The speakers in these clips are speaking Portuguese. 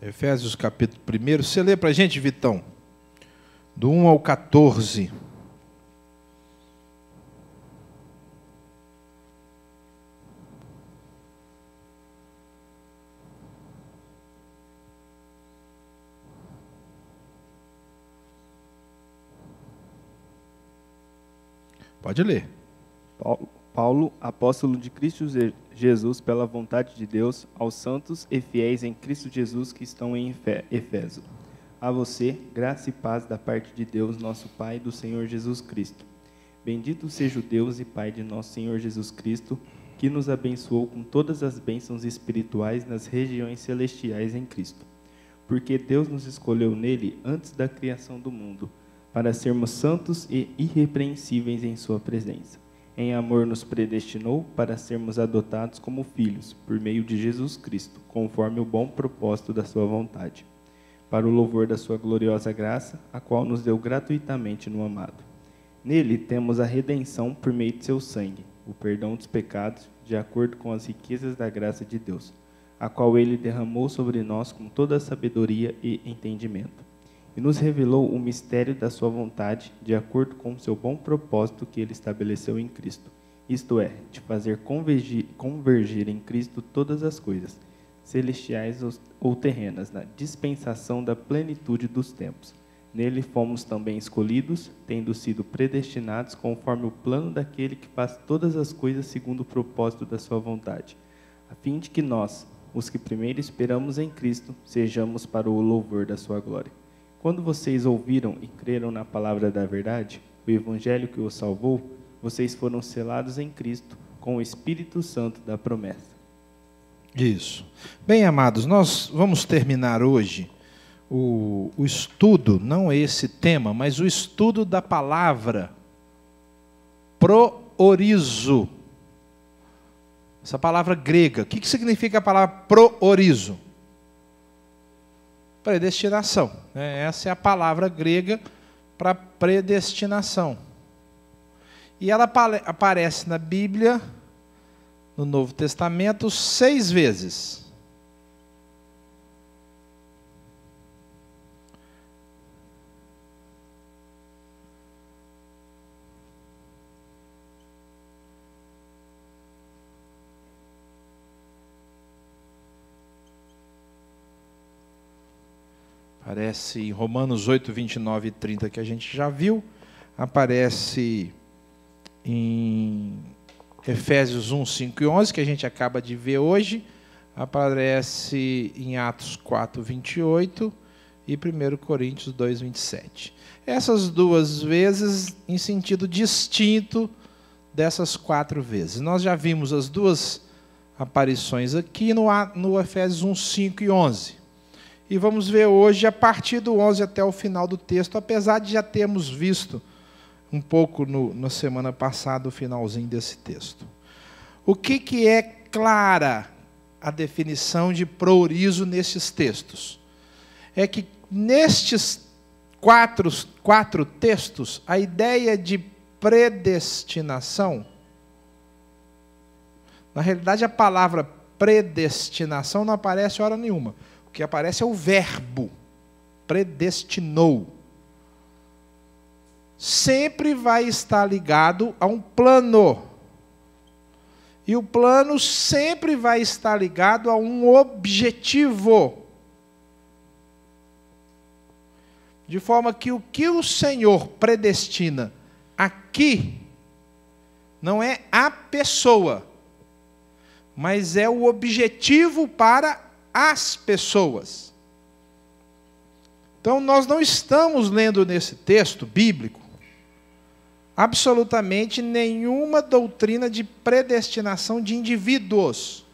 Efésios capítulo 1. Você lê para a gente, Vitão? Do 1 ao 14. Pode ler. Paulo, apóstolo de Cristo Jesus, pela vontade de Deus, aos santos e fiéis em Cristo Jesus que estão em Efeso. A você, graça e paz da parte de Deus, nosso Pai, e do Senhor Jesus Cristo. Bendito seja o Deus e Pai de nosso Senhor Jesus Cristo, que nos abençoou com todas as bênçãos espirituais nas regiões celestiais em Cristo. Porque Deus nos escolheu nele antes da criação do mundo, para sermos santos e irrepreensíveis em sua presença. Em amor nos predestinou para sermos adotados como filhos, por meio de Jesus Cristo, conforme o bom propósito da sua vontade, para o louvor da sua gloriosa graça, a qual nos deu gratuitamente no amado. Nele temos a redenção por meio de seu sangue, o perdão dos pecados, de acordo com as riquezas da graça de Deus, a qual ele derramou sobre nós com toda a sabedoria e entendimento. E nos revelou o mistério da sua vontade, de acordo com o seu bom propósito que ele estabeleceu em Cristo. Isto é, de fazer convergir em Cristo todas as coisas, celestiais ou terrenas, na dispensação da plenitude dos tempos. Nele fomos também escolhidos, tendo sido predestinados conforme o plano daquele que faz todas as coisas segundo o propósito da sua vontade, a fim de que nós, os que primeiro esperamos em Cristo, sejamos para o louvor da sua glória. Quando vocês ouviram e creram na palavra da verdade, o evangelho que os salvou, vocês foram selados em Cristo com o Espírito Santo da promessa. Isso. Bem, amados, nós vamos terminar hoje o estudo, não esse tema, mas o estudo da palavra proorizo. Essa palavra grega. O que significa a palavra proorizo? Predestinação. Essa é a palavra grega para predestinação. E ela aparece na Bíblia, no Novo Testamento, 6 vezes. Aparece em Romanos 8, 29 e 30, que a gente já viu. Aparece em Efésios 1, 5 e 11, que a gente acaba de ver hoje. Aparece em Atos 4, 28 e 1 Coríntios 2, 27. Essas 2 vezes em sentido distinto dessas 4 vezes. Nós já vimos as 2 aparições aqui no Efésios 1, 5 e 11. E vamos ver hoje, a partir do 11 até o final do texto, apesar de já termos visto um pouco na semana passada o finalzinho desse texto. O que é clara a definição de proorizo nesses textos? É que nestes quatro textos, a ideia de predestinação, na realidade a palavra predestinação não aparece hora nenhuma. O que aparece é o verbo, predestinou. Sempre vai estar ligado a um plano. E o plano sempre vai estar ligado a um objetivo. De forma que o Senhor predestina aqui não é a pessoa, mas é o objetivo para as pessoas. Então, nós não estamos lendo nesse texto bíblico absolutamente nenhuma doutrina de predestinação de indivíduos,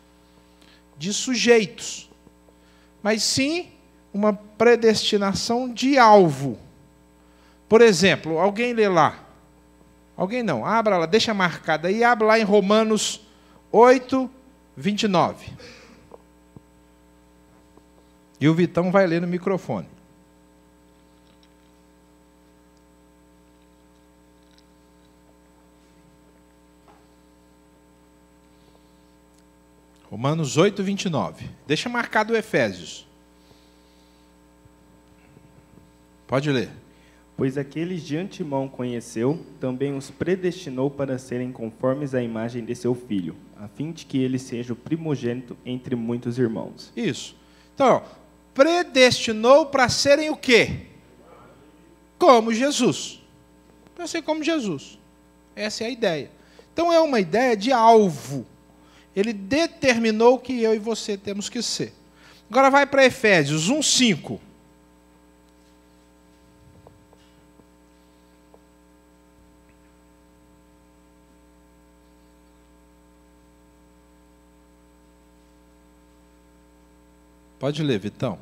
de sujeitos, mas sim uma predestinação de alvo. Por exemplo, alguém lê lá, alguém não, abra lá, deixa marcado aí, abra lá em Romanos 8, 29. E o Vitão vai ler no microfone. Romanos 8, 29. Deixa marcado o Efésios. Pode ler. Pois aqueles de antemão conheceu, também os predestinou para serem conformes à imagem de seu Filho, a fim de que ele seja o primogênito entre muitos irmãos. Isso. Então, ó, predestinou para serem o quê? Como Jesus. Para ser como Jesus. Essa é a ideia. Então, é uma ideia de alvo. Ele determinou o que eu e você temos que ser. Agora vai para Efésios 1:5. Pode ler, Vitão.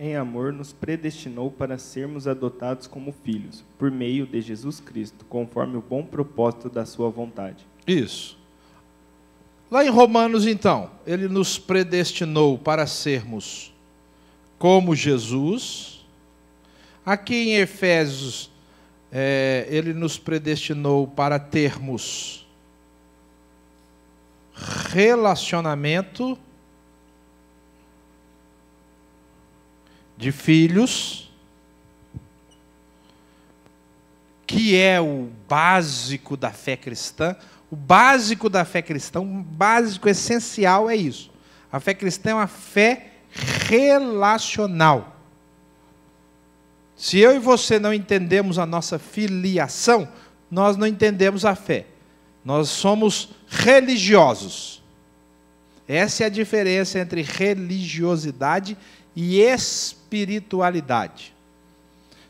Em amor, nos predestinou para sermos adotados como filhos, por meio de Jesus Cristo, conforme o bom propósito da sua vontade. Isso. Lá em Romanos, então, ele nos predestinou para sermos como Jesus. Aqui em Efésios, ele nos predestinou para termos relacionamento de filhos, que é o básico da fé cristã. O básico da fé cristã, o básico essencial é isso. A fé cristã é uma fé relacional. Se eu e você não entendemos a nossa filiação, nós não entendemos a fé. Nós somos religiosos. Essa é a diferença entre religiosidade e espiritualidade.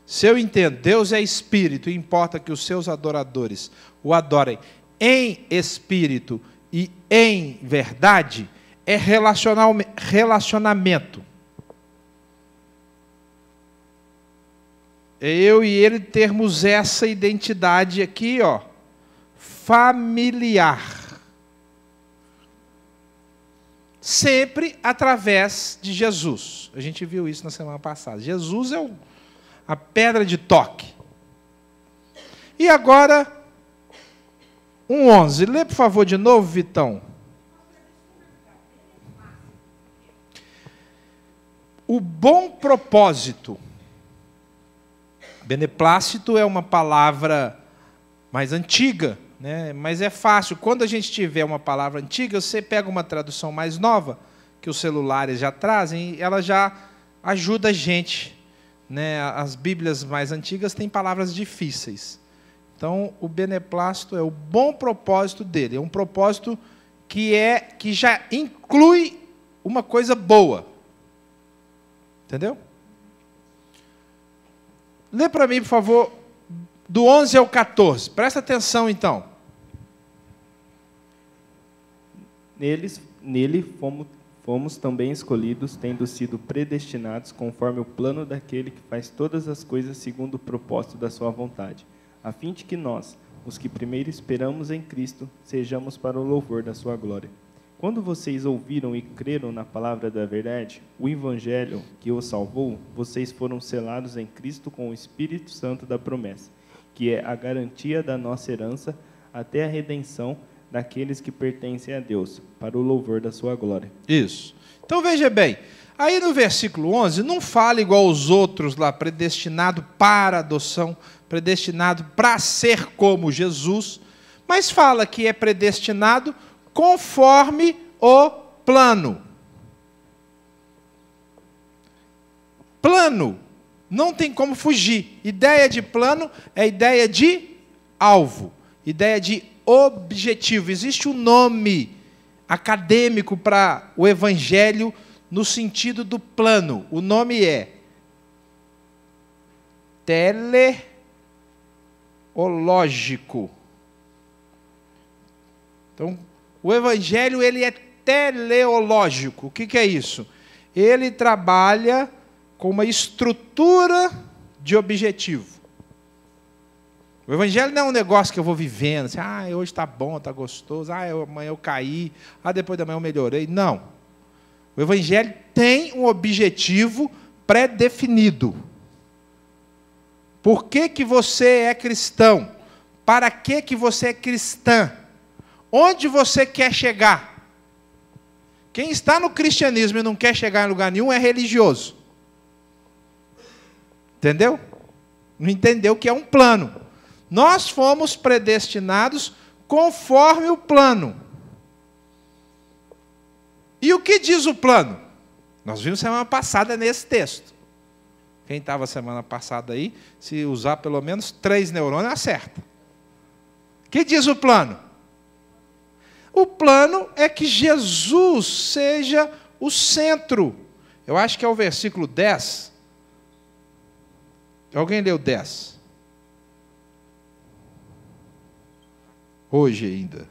Se eu entendo, Deus é espírito, e importa que os seus adoradores o adorem em espírito e em verdade, é relacionamento. É eu e ele termos essa identidade aqui, ó, familiar. Sempre através de Jesus. A gente viu isso na semana passada. Jesus é a pedra de toque. E agora, 1:11. Lê, por favor, de novo, Vitão. O bom propósito. Beneplácito é uma palavra mais antiga, né? Mas é fácil. Quando a gente tiver uma palavra antiga, você pega uma tradução mais nova, que os celulares já trazem, e ela já ajuda a gente, né? As Bíblias mais antigas têm palavras difíceis. Então, o beneplácito é o bom propósito dele. É um propósito que já inclui uma coisa boa. Entendeu? Lê para mim, por favor, do 11 ao 14. Presta atenção, então. Nele fomos também escolhidos, tendo sido predestinados conforme o plano daquele que faz todas as coisas segundo o propósito da sua vontade, a fim de que nós, os que primeiro esperamos em Cristo, sejamos para o louvor da sua glória. Quando vocês ouviram e creram na palavra da verdade, o evangelho que os salvou, vocês foram selados em Cristo com o Espírito Santo da promessa, que é a garantia da nossa herança até a redenção daqueles que pertencem a Deus, para o louvor da sua glória. Isso. Então veja bem, aí no versículo 11, não fala igual os outros lá, predestinado para adoção, predestinado para ser como Jesus, mas fala que é predestinado conforme o plano. Plano, não tem como fugir. Ideia de plano é ideia de alvo, ideia de objetivo. Existe um nome acadêmico para o evangelho no sentido do plano. O nome é teleológico. Então, o evangelho ele é teleológico. O que é isso? Ele trabalha com uma estrutura de objetivo. O evangelho não é um negócio que eu vou vivendo, assim, hoje está bom, está gostoso, amanhã eu caí, depois da manhã eu melhorei. Não. O evangelho tem um objetivo pré-definido. Por que você é cristão? Para que você é cristã? Onde você quer chegar? Quem está no cristianismo e não quer chegar em lugar nenhum é religioso. Entendeu? Não entendeu que é um plano. Nós fomos predestinados conforme o plano. E o que diz o plano? Nós vimos semana passada nesse texto. Quem estava semana passada aí, se usar pelo menos 3 neurônios, acerta. O que diz o plano? O plano é que Jesus seja o centro. Eu acho que é o versículo 10. Alguém leu 10? Hoje ainda.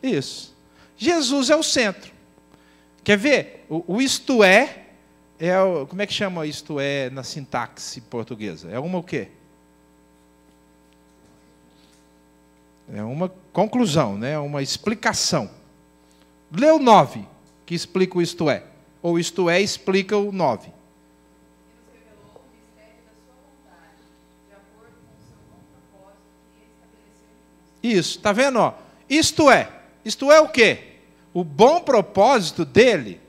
Isso. Jesus é o centro. Quer ver? O isto é como é que chama isto é na sintaxe portuguesa? É uma o quê? É uma conclusão, né? Uma explicação. Lê o 9, que explica o isto é. Ou isto é explica o 9. Isso, está vendo? Ó? Isto é o quê? O bom propósito dele,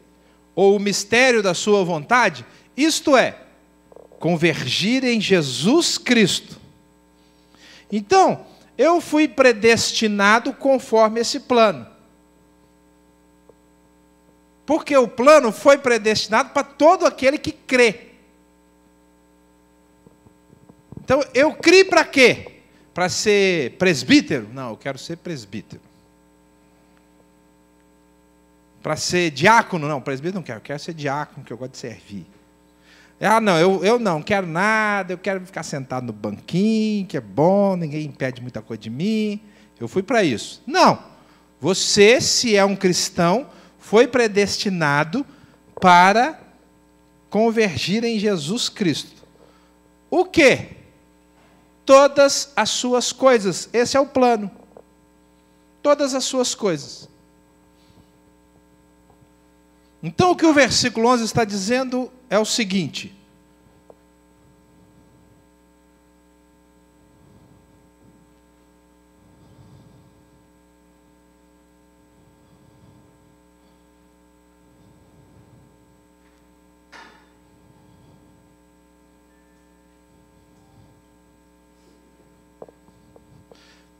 ou o mistério da sua vontade, isto é, convergir em Jesus Cristo. Então, eu fui predestinado conforme esse plano. Porque o plano foi predestinado para todo aquele que crê. Então, eu criei para quê? Para ser presbítero? Não, eu quero ser presbítero. Para ser diácono? Não, presbítero não quero. Eu quero ser diácono, que eu gosto de servir. Não, eu não quero nada, eu quero ficar sentado no banquinho, que é bom, ninguém impede muita coisa de mim. Eu fui para isso. Não. Você, se é um cristão, foi predestinado para convergir em Jesus Cristo. O quê? Todas as suas coisas. Esse é o plano. Todas as suas coisas. Então, o que o versículo 11 está dizendo é o seguinte.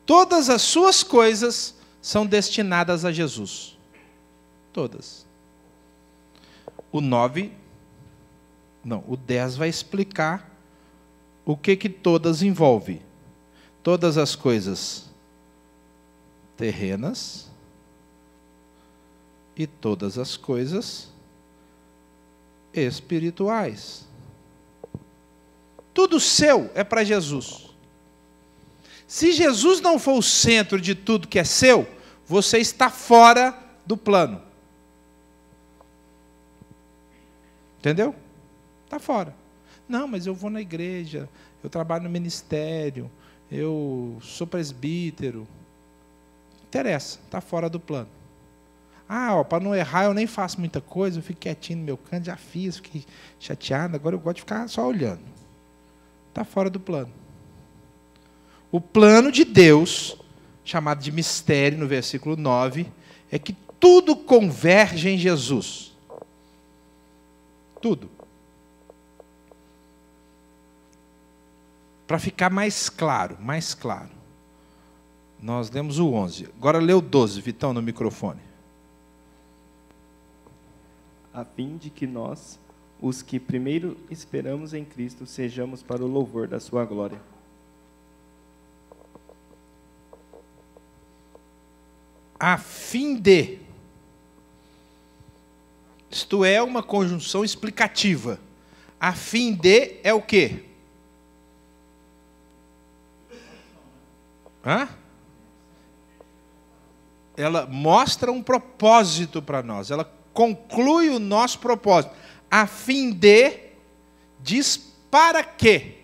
Todas as suas coisas são destinadas a Jesus. Todas. O 10 vai explicar o que todas envolve. Todas as coisas terrenas e todas as coisas espirituais. Tudo seu é para Jesus. Se Jesus não for o centro de tudo que é seu, você está fora do plano. Entendeu? Está fora. Não, mas eu vou na igreja, eu trabalho no ministério, eu sou presbítero. Não interessa, está fora do plano. Para não errar, eu nem faço muita coisa, eu fico quietinho no meu canto, já fiz, fiquei chateado, agora eu gosto de ficar só olhando. Está fora do plano. O plano de Deus, chamado de mistério, no versículo 9, é que tudo converge em Jesus. Tudo. Para ficar mais claro. Nós lemos o 11. Agora lê o 12, Vitão, no microfone. A fim de que nós, os que primeiro esperamos em Cristo, sejamos para o louvor da sua glória. A fim de. Isto é uma conjunção explicativa. A fim de é o quê? Ela mostra um propósito para nós. Ela conclui o nosso propósito. A fim de diz para quê?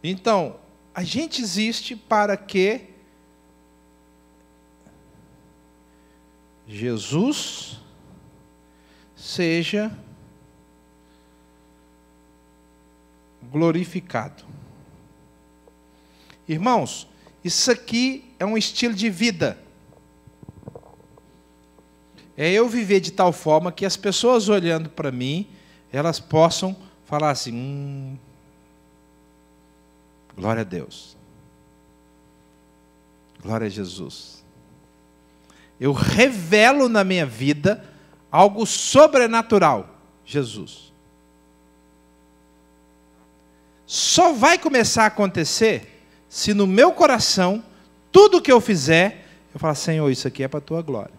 Então, a gente existe para que Jesus seja glorificado. Irmãos, Isso aqui é um estilo de vida. É eu viver de tal forma que as pessoas olhando para mim, elas possam falar assim, glória a Deus. Glória a Jesus. Eu revelo na minha vida algo sobrenatural. Jesus. Só vai começar a acontecer se no meu coração, tudo que eu fizer, eu falar, Senhor, isso aqui é para a tua glória.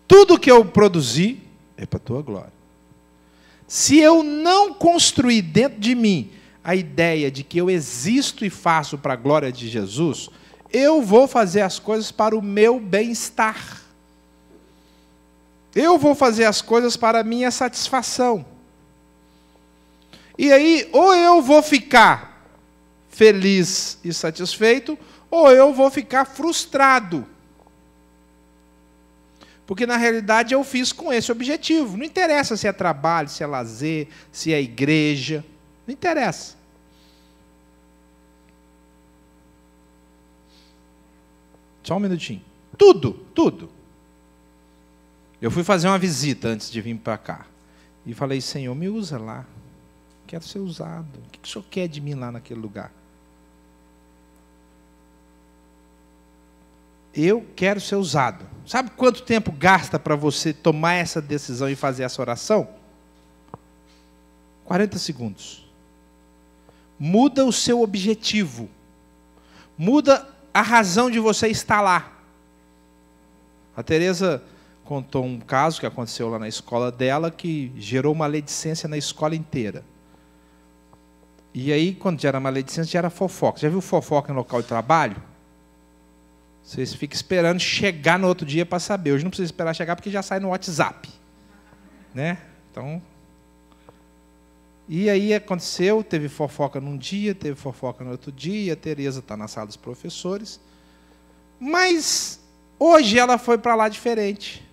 Tudo que eu produzi é para a tua glória. Se eu não construir dentro de mim a ideia de que eu existo e faço para a glória de Jesus, eu vou fazer as coisas para o meu bem-estar. Eu vou fazer as coisas para a minha satisfação. E aí, ou eu vou ficar feliz e satisfeito, ou eu vou ficar frustrado. Porque, na realidade, eu fiz com esse objetivo. Não interessa se é trabalho, se é lazer, se é igreja. Não interessa. Só um minutinho. Tudo. Eu fui fazer uma visita antes de vir para cá. E falei, Senhor, me usa lá. Quero ser usado. O que o Senhor quer de mim lá naquele lugar? Eu quero ser usado. Sabe quanto tempo gasta para você tomar essa decisão e fazer essa oração? 40 segundos. Muda o seu objetivo. Muda a razão de você estar lá. A Tereza contou um caso que aconteceu lá na escola dela que gerou maledicência na escola inteira. E aí, quando gera maledicência, gera fofoca. Já viu fofoca em local de trabalho? Vocês ficam esperando chegar no outro dia para saber. Hoje não precisa esperar chegar porque já sai no WhatsApp. Né? Então, e aí aconteceu, teve fofoca num dia, teve fofoca no outro dia, a Tereza está na sala dos professores. Mas hoje ela foi para lá diferente.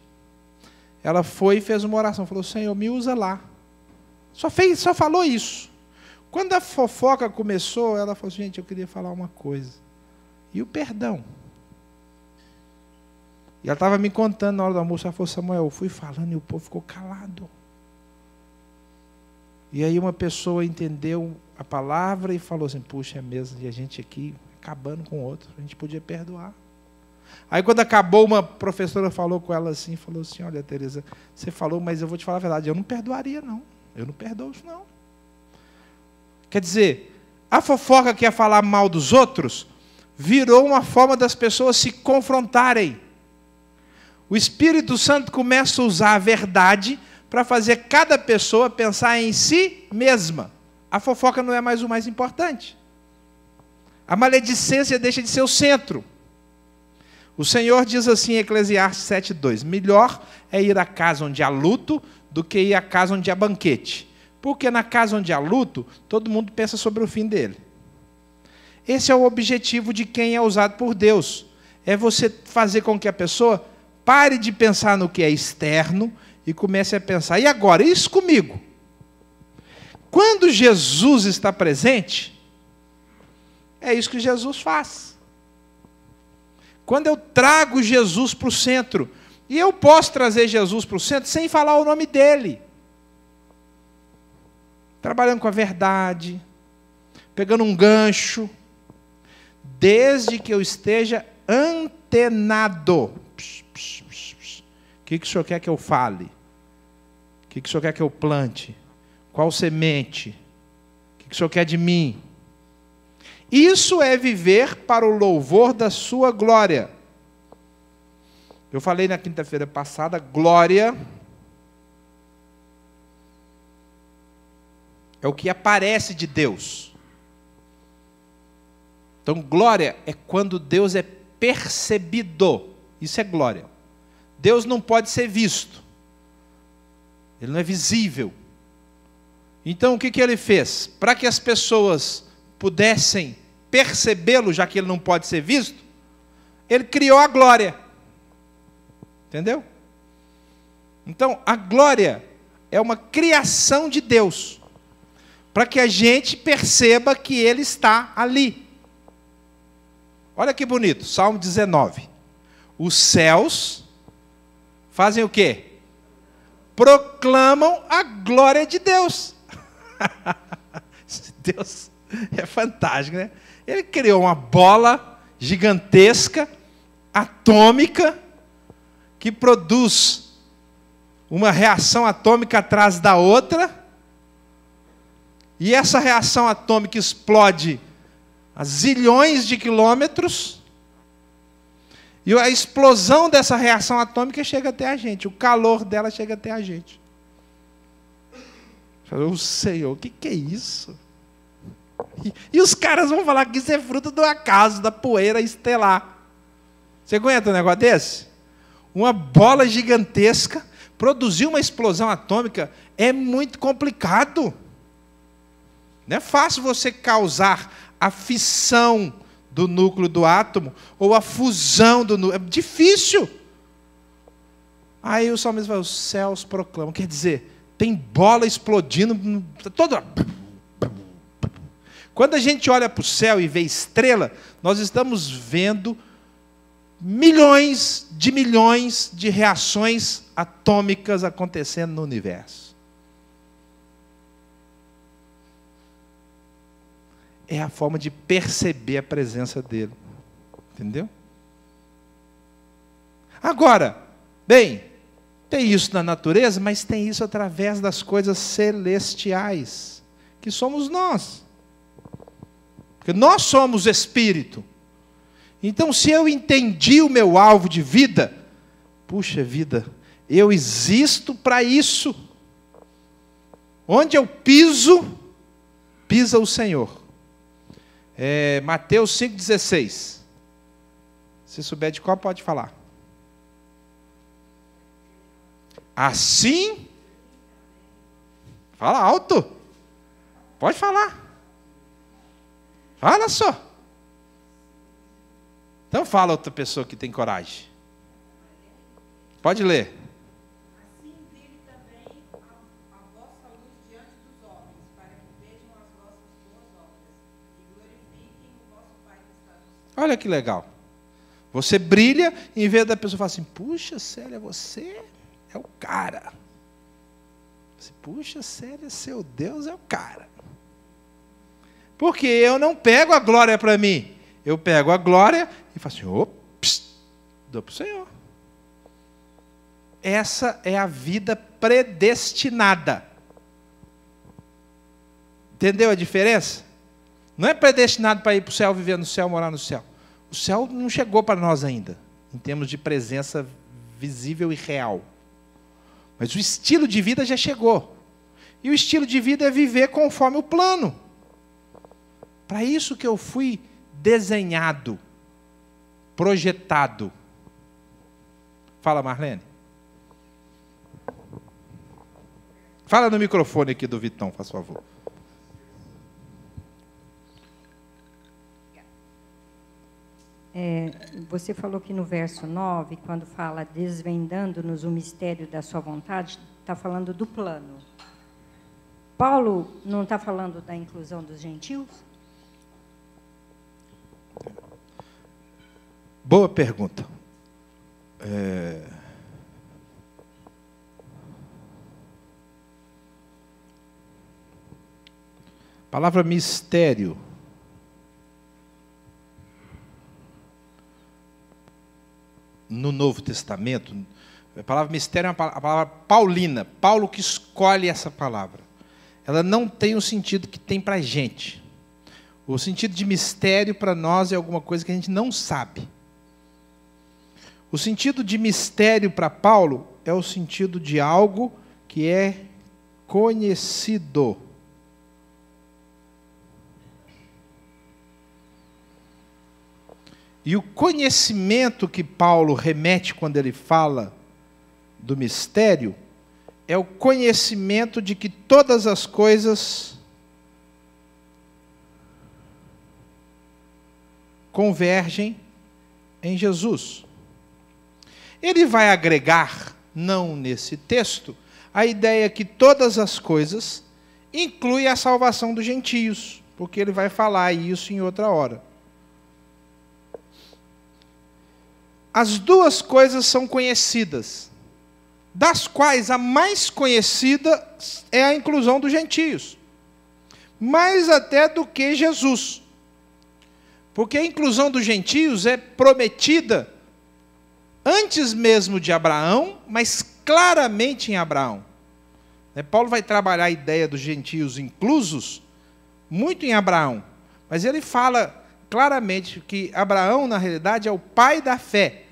Ela foi e fez uma oração, falou, Senhor, me usa lá. Só falou isso. Quando a fofoca começou, ela falou, gente, eu queria falar uma coisa. E o perdão? E ela estava me contando na hora do almoço, ela falou, Samuel, eu fui falando e o povo ficou calado. E aí uma pessoa entendeu a palavra e falou assim, puxa, é mesmo, e a gente aqui acabando com o outro, a gente podia perdoar. Aí quando acabou, uma professora falou com ela assim, falou assim, olha, Tereza, você falou, mas eu vou te falar a verdade, eu não perdoaria não, eu não perdoo isso não. Quer dizer, a fofoca que é falar mal dos outros, virou uma forma das pessoas se confrontarem. O Espírito Santo começa a usar a verdade para fazer cada pessoa pensar em si mesma. A fofoca não é mais o mais importante. A maledicência deixa de ser o centro. O Senhor diz assim em Eclesiastes 7:2, melhor é ir à casa onde há luto do que ir à casa onde há banquete. Porque na casa onde há luto, todo mundo pensa sobre o fim dele. Esse é o objetivo de quem é usado por Deus. É você fazer com que a pessoa pare de pensar no que é externo e comece a pensar, e agora, isso comigo? Quando Jesus está presente, é isso que Jesus faz. Quando eu trago Jesus para o centro, e eu posso trazer Jesus para o centro sem falar o nome dele. Trabalhando com a verdade, pegando um gancho, desde que eu esteja antenado. O que o Senhor quer que eu fale? O que o Senhor quer que eu plante? Qual semente? O que o Senhor quer de mim? Isso é viver para o louvor da sua glória. Eu falei na quinta-feira passada, glória é o que aparece de Deus. Então, glória é quando Deus é percebido. Isso é glória. Deus não pode ser visto. Ele não é visível. Então, o que ele fez? Para que as pessoas pudessem percebê-lo, já que ele não pode ser visto, ele criou a glória. Entendeu? Então, a glória é uma criação de Deus, para que a gente perceba que ele está ali. Olha que bonito, Salmo 19. Os céus fazem o quê? Proclamam a glória de Deus. Deus é fantástico, né? Ele criou uma bola gigantesca, atômica, que produz uma reação atômica atrás da outra, e essa reação atômica explode a zilhões de quilômetros, e a explosão dessa reação atômica chega até a gente, o calor dela chega até a gente. O Senhor, o que é isso? E os caras vão falar que isso é fruto do acaso, da poeira estelar. Você aguenta um negócio desse? Uma bola gigantesca produzir uma explosão atômica é muito complicado. Não é fácil você causar a fissão do núcleo do átomo ou a fusão do núcleo. É difícil. Aí o salmista fala, os céus proclamam. Quer dizer, tem bola explodindo. Quando a gente olha para o céu e vê estrela, nós estamos vendo milhões de reações atômicas acontecendo no universo. É a forma de perceber a presença dele. Entendeu? Agora, bem, tem isso na natureza, mas tem isso através das coisas celestiais, que somos nós. Porque nós somos espírito. Então, se eu entendi o meu alvo de vida, puxa vida, eu existo para isso. Onde eu piso, pisa o Senhor. Mateus 5,16. Se souber de qual, pode falar. Assim, fala alto. Pode falar. Fala só. Então fala outra pessoa que tem coragem. Pode ler. Assim brilhe também a vossa luz diante dos homens, para que vejam as vossas boas obras e glorifiquem o vosso Pai que está nos céus. Olha que legal. Você brilha, em vez da pessoa falar assim, puxa, Célia, você é o cara. Você, puxa, Célia, seu Deus é o cara. Porque eu não pego a glória para mim. Eu pego a glória e faço assim, ops, dou para o Senhor. Essa é a vida predestinada. Entendeu a diferença? Não é predestinado para ir para o céu, viver no céu, morar no céu. O céu não chegou para nós ainda, em termos de presença visível e real. Mas o estilo de vida já chegou. E o estilo de vida é viver conforme o plano. Para isso que eu fui desenhado, projetado. Fala, Marlene. Fala no microfone aqui do Vitão, faz favor. Você falou que no verso 9, quando fala desvendando-nos o mistério da sua vontade, está falando do plano. Paulo não está falando da inclusão dos gentios? Boa pergunta. A palavra mistério no Novo Testamento, a palavra mistério é a palavra paulina, Paulo que escolhe essa palavra. Ela não tem o sentido que tem para a gente. O sentido de mistério para nós é alguma coisa que a gente não sabe. O sentido de mistério para Paulo é o sentido de algo que é conhecido. E o conhecimento que Paulo remete quando ele fala do mistério é o conhecimento de que todas as coisas convergem em Jesus. Ele vai agregar, não nesse texto, a ideia que todas as coisas inclui a salvação dos gentios, porque ele vai falar isso em outra hora. as duas coisas são conhecidas, das quais a mais conhecida é a inclusão dos gentios, mais até do que Jesus. Porque a inclusão dos gentios é prometida antes mesmo de Abraão, mas claramente em Abraão. Paulo vai trabalhar a ideia dos gentios inclusos muito em Abraão, mas ele fala claramente que Abraão, na realidade, é o pai da fé,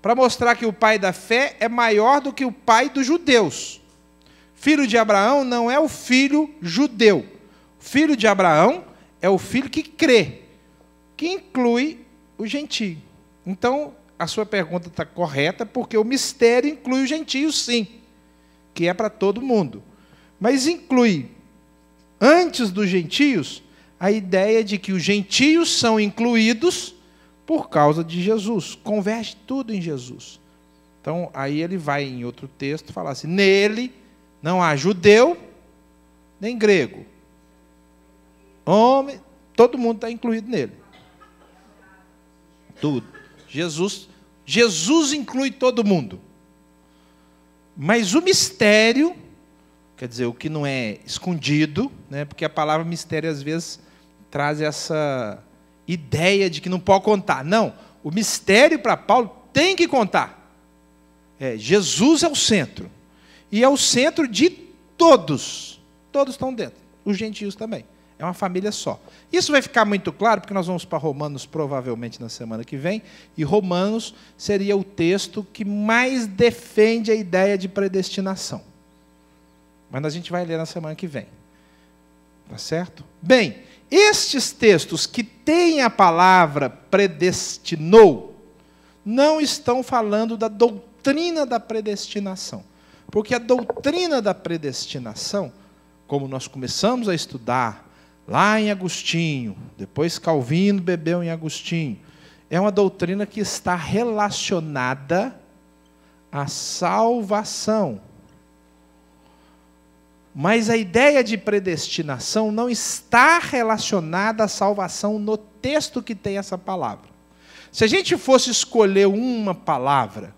para mostrar que o pai da fé é maior do que o pai dos judeus. Filho de Abraão não é o filho judeu. O filho de Abraão é o filho que crê, que inclui o gentio. Então, a sua pergunta está correta, porque o mistério inclui o gentio, sim, que é para todo mundo. Mas inclui, antes dos gentios, a ideia de que os gentios são incluídos por causa de Jesus. Converte tudo em Jesus. Então, aí ele vai em outro texto falar assim, nele não há judeu nem grego. Homem, todo mundo está incluído nele. Tudo. Jesus inclui todo mundo. Mas o mistério, quer dizer, o que não é escondido, né, porque a palavra mistério às vezes traz essa ideia de que não pode contar. Não, o mistério para Paulo tem que contar. Jesus é o centro. E é o centro de todos. Todos estão dentro. Os gentios também. É uma família só. Isso vai ficar muito claro, porque nós vamos para Romanos provavelmente na semana que vem, e Romanos seria o texto que mais defende a ideia de predestinação. Mas a gente vai ler na semana que vem. Tá certo? Bem, estes textos que têm a palavra predestinou, não estão falando da doutrina da predestinação. Porque a doutrina da predestinação, como nós começamos a estudar lá em Agostinho, depois Calvino bebeu em Agostinho, é uma doutrina que está relacionada à salvação. Mas a ideia de predestinação não está relacionada à salvação no texto que tem essa palavra. Se a gente fosse escolher uma palavra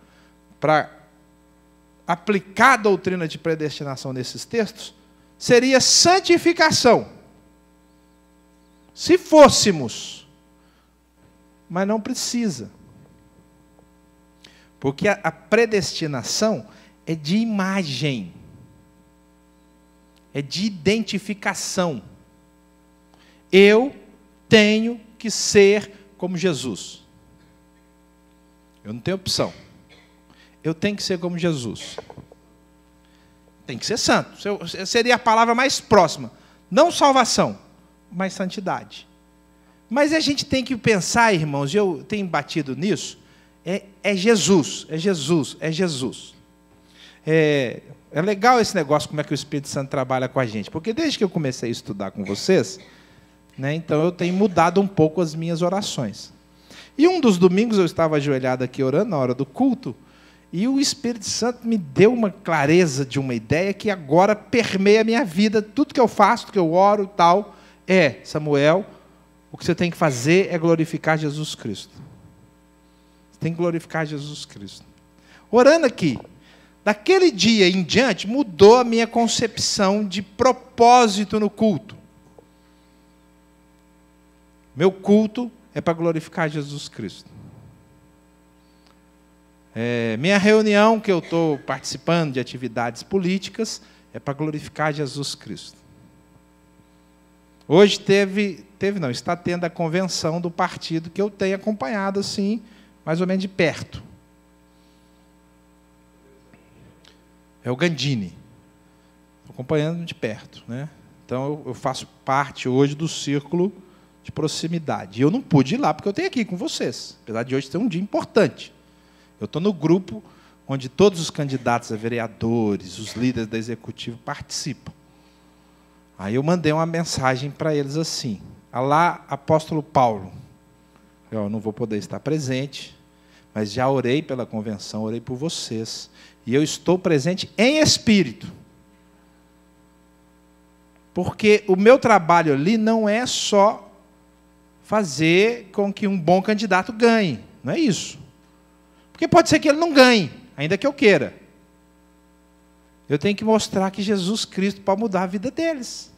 para aplicar a doutrina de predestinação nesses textos, seria santificação. Se fôssemos, mas não precisa. Porque a predestinação é de imagem, é de identificação. Eu tenho que ser como Jesus. Eu não tenho opção. Eu tenho que ser como Jesus. Tem que ser santo. Seria a palavra mais próxima. Não salvação, mas santidade. Mas a gente tem que pensar, irmãos, e eu tenho batido nisso, é Jesus, é Jesus, é Jesus. É legal esse negócio, como é que o Espírito Santo trabalha com a gente, porque desde que eu comecei a estudar com vocês, né, então eu tenho mudado um pouco as minhas orações. E um dos domingos eu estava ajoelhado aqui orando na hora do culto, e o Espírito Santo me deu uma clareza de uma ideia que agora permeia a minha vida, tudo que eu faço, tudo que eu oro, tal, Samuel, o que você tem que fazer é glorificar Jesus Cristo. Você tem que glorificar Jesus Cristo. Orando aqui, daquele dia em diante, mudou a minha concepção de propósito no culto. Meu culto é para glorificar Jesus Cristo. Minha reunião, que eu estou participando de atividades políticas, é para glorificar Jesus Cristo. Hoje está tendo a convenção do partido que eu tenho acompanhado, assim, mais ou menos de perto. É o Gandini. Estou acompanhando de perto, né? Então, eu faço parte hoje do círculo de proximidade. E eu não pude ir lá, porque eu tenho aqui com vocês. Apesar de hoje ter um dia importante. Eu estou no grupo onde todos os candidatos a vereadores, os líderes da executiva participam. Aí eu mandei uma mensagem para eles assim, alá, apóstolo Paulo, eu não vou poder estar presente, mas já orei pela convenção, orei por vocês, e eu estou presente em espírito. Porque o meu trabalho ali não é só fazer com que um bom candidato ganhe, não é isso. Porque pode ser que ele não ganhe, ainda que eu queira. Eu tenho que mostrar que Jesus Cristo pode mudar a vida deles.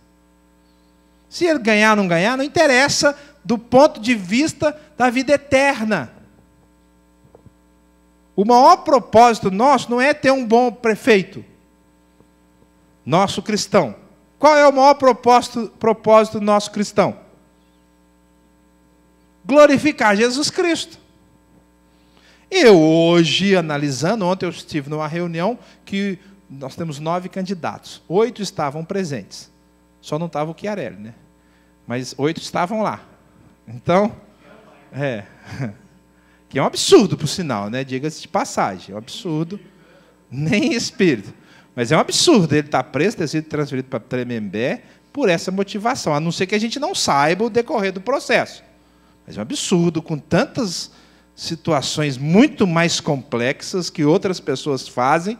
Se ele ganhar ou não ganhar, não interessa do ponto de vista da vida eterna. O maior propósito nosso não é ter um bom prefeito, nosso cristão. Qual é o maior propósito nosso cristão? Glorificar Jesus Cristo. Eu hoje, analisando, ontem eu estive numa reunião que nós temos 9 candidatos. 8 estavam presentes. Só não estava o Chiarelli, né? Mas 8 estavam lá. Então, que é um absurdo, por sinal, né? Diga-se de passagem, é um absurdo. Nem espírito. Mas é um absurdo ele estar preso, ter sido transferido para Tremembé por essa motivação, a não ser que a gente não saiba o decorrer do processo. Mas é um absurdo, com tantas situações muito mais complexas que outras pessoas fazem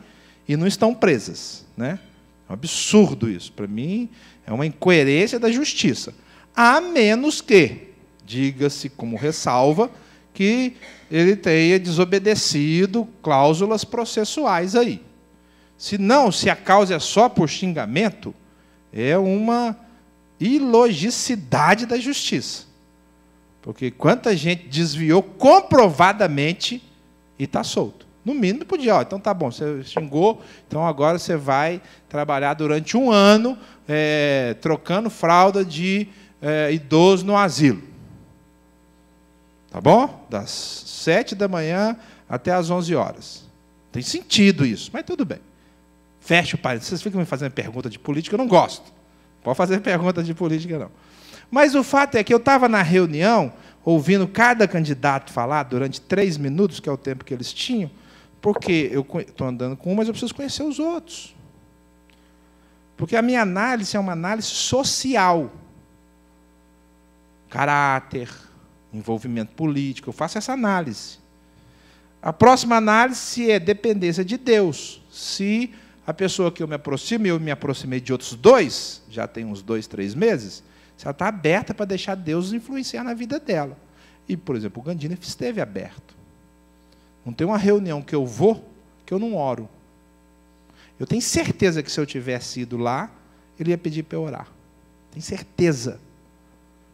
e não estão presas, né? É um absurdo isso. Para mim, é uma incoerência da justiça. A menos que, diga-se como ressalva, que ele tenha desobedecido cláusulas processuais aí. Se não, se a causa é só por xingamento, é uma ilogicidade da justiça. Porque quanta gente desviou comprovadamente e está solto. No mínimo podia, então tá bom, você xingou, então agora você vai trabalhar durante 1 ano trocando fralda de idoso no asilo. Tá bom? Das 7 da manhã até as 11 horas. Tem sentido isso, mas tudo bem. Fecha o parênteses. Vocês ficam me fazendo pergunta de política, eu não gosto. Não pode fazer pergunta de política, não. Mas o fato é que eu estava na reunião, ouvindo cada candidato falar durante 3 minutos, que é o tempo que eles tinham, porque eu estou andando com um, mas eu preciso conhecer os outros. Porque a minha análise é uma análise social. Caráter, envolvimento político, eu faço essa análise. A próxima análise é dependência de Deus. Se a pessoa que eu me aproximei de outros 2, já tem uns 2, 3 meses, se ela está aberta para deixar Deus influenciar na vida dela. E, por exemplo, o Gandini esteve aberto. Não tem uma reunião que eu vou que eu não oro. Eu tenho certeza que se eu tivesse ido lá, ele ia pedir para eu orar. Tenho certeza.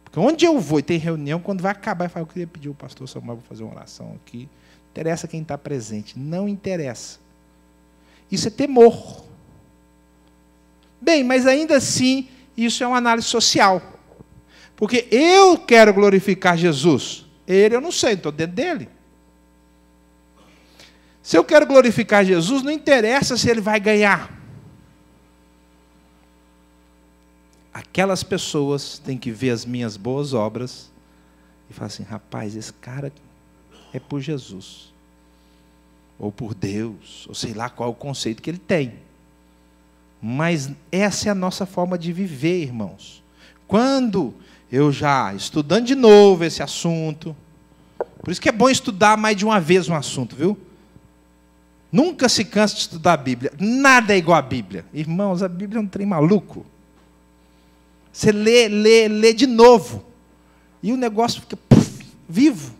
Porque onde eu vou e tem reunião, quando vai acabar, eu falo, eu queria pedir ao pastor Samuel para fazer uma oração aqui. Não interessa quem está presente, não interessa. Isso é temor. Bem, mas ainda assim, isso é uma análise social. Porque eu quero glorificar Jesus. Ele, eu não sei, estou dentro dele. Se eu quero glorificar Jesus, não interessa se ele vai ganhar. Aquelas pessoas têm que ver as minhas boas obras e falar assim, rapaz, esse cara é por Jesus. Ou por Deus, ou sei lá qual é o conceito que ele tem. Mas essa é a nossa forma de viver, irmãos. Quando eu já, estudando de novo esse assunto, por isso que é bom estudar mais de uma vez um assunto, viu? Nunca se canse de estudar a Bíblia. Nada é igual à Bíblia. Irmãos, a Bíblia é um trem maluco. Você lê de novo. E o negócio fica vivo.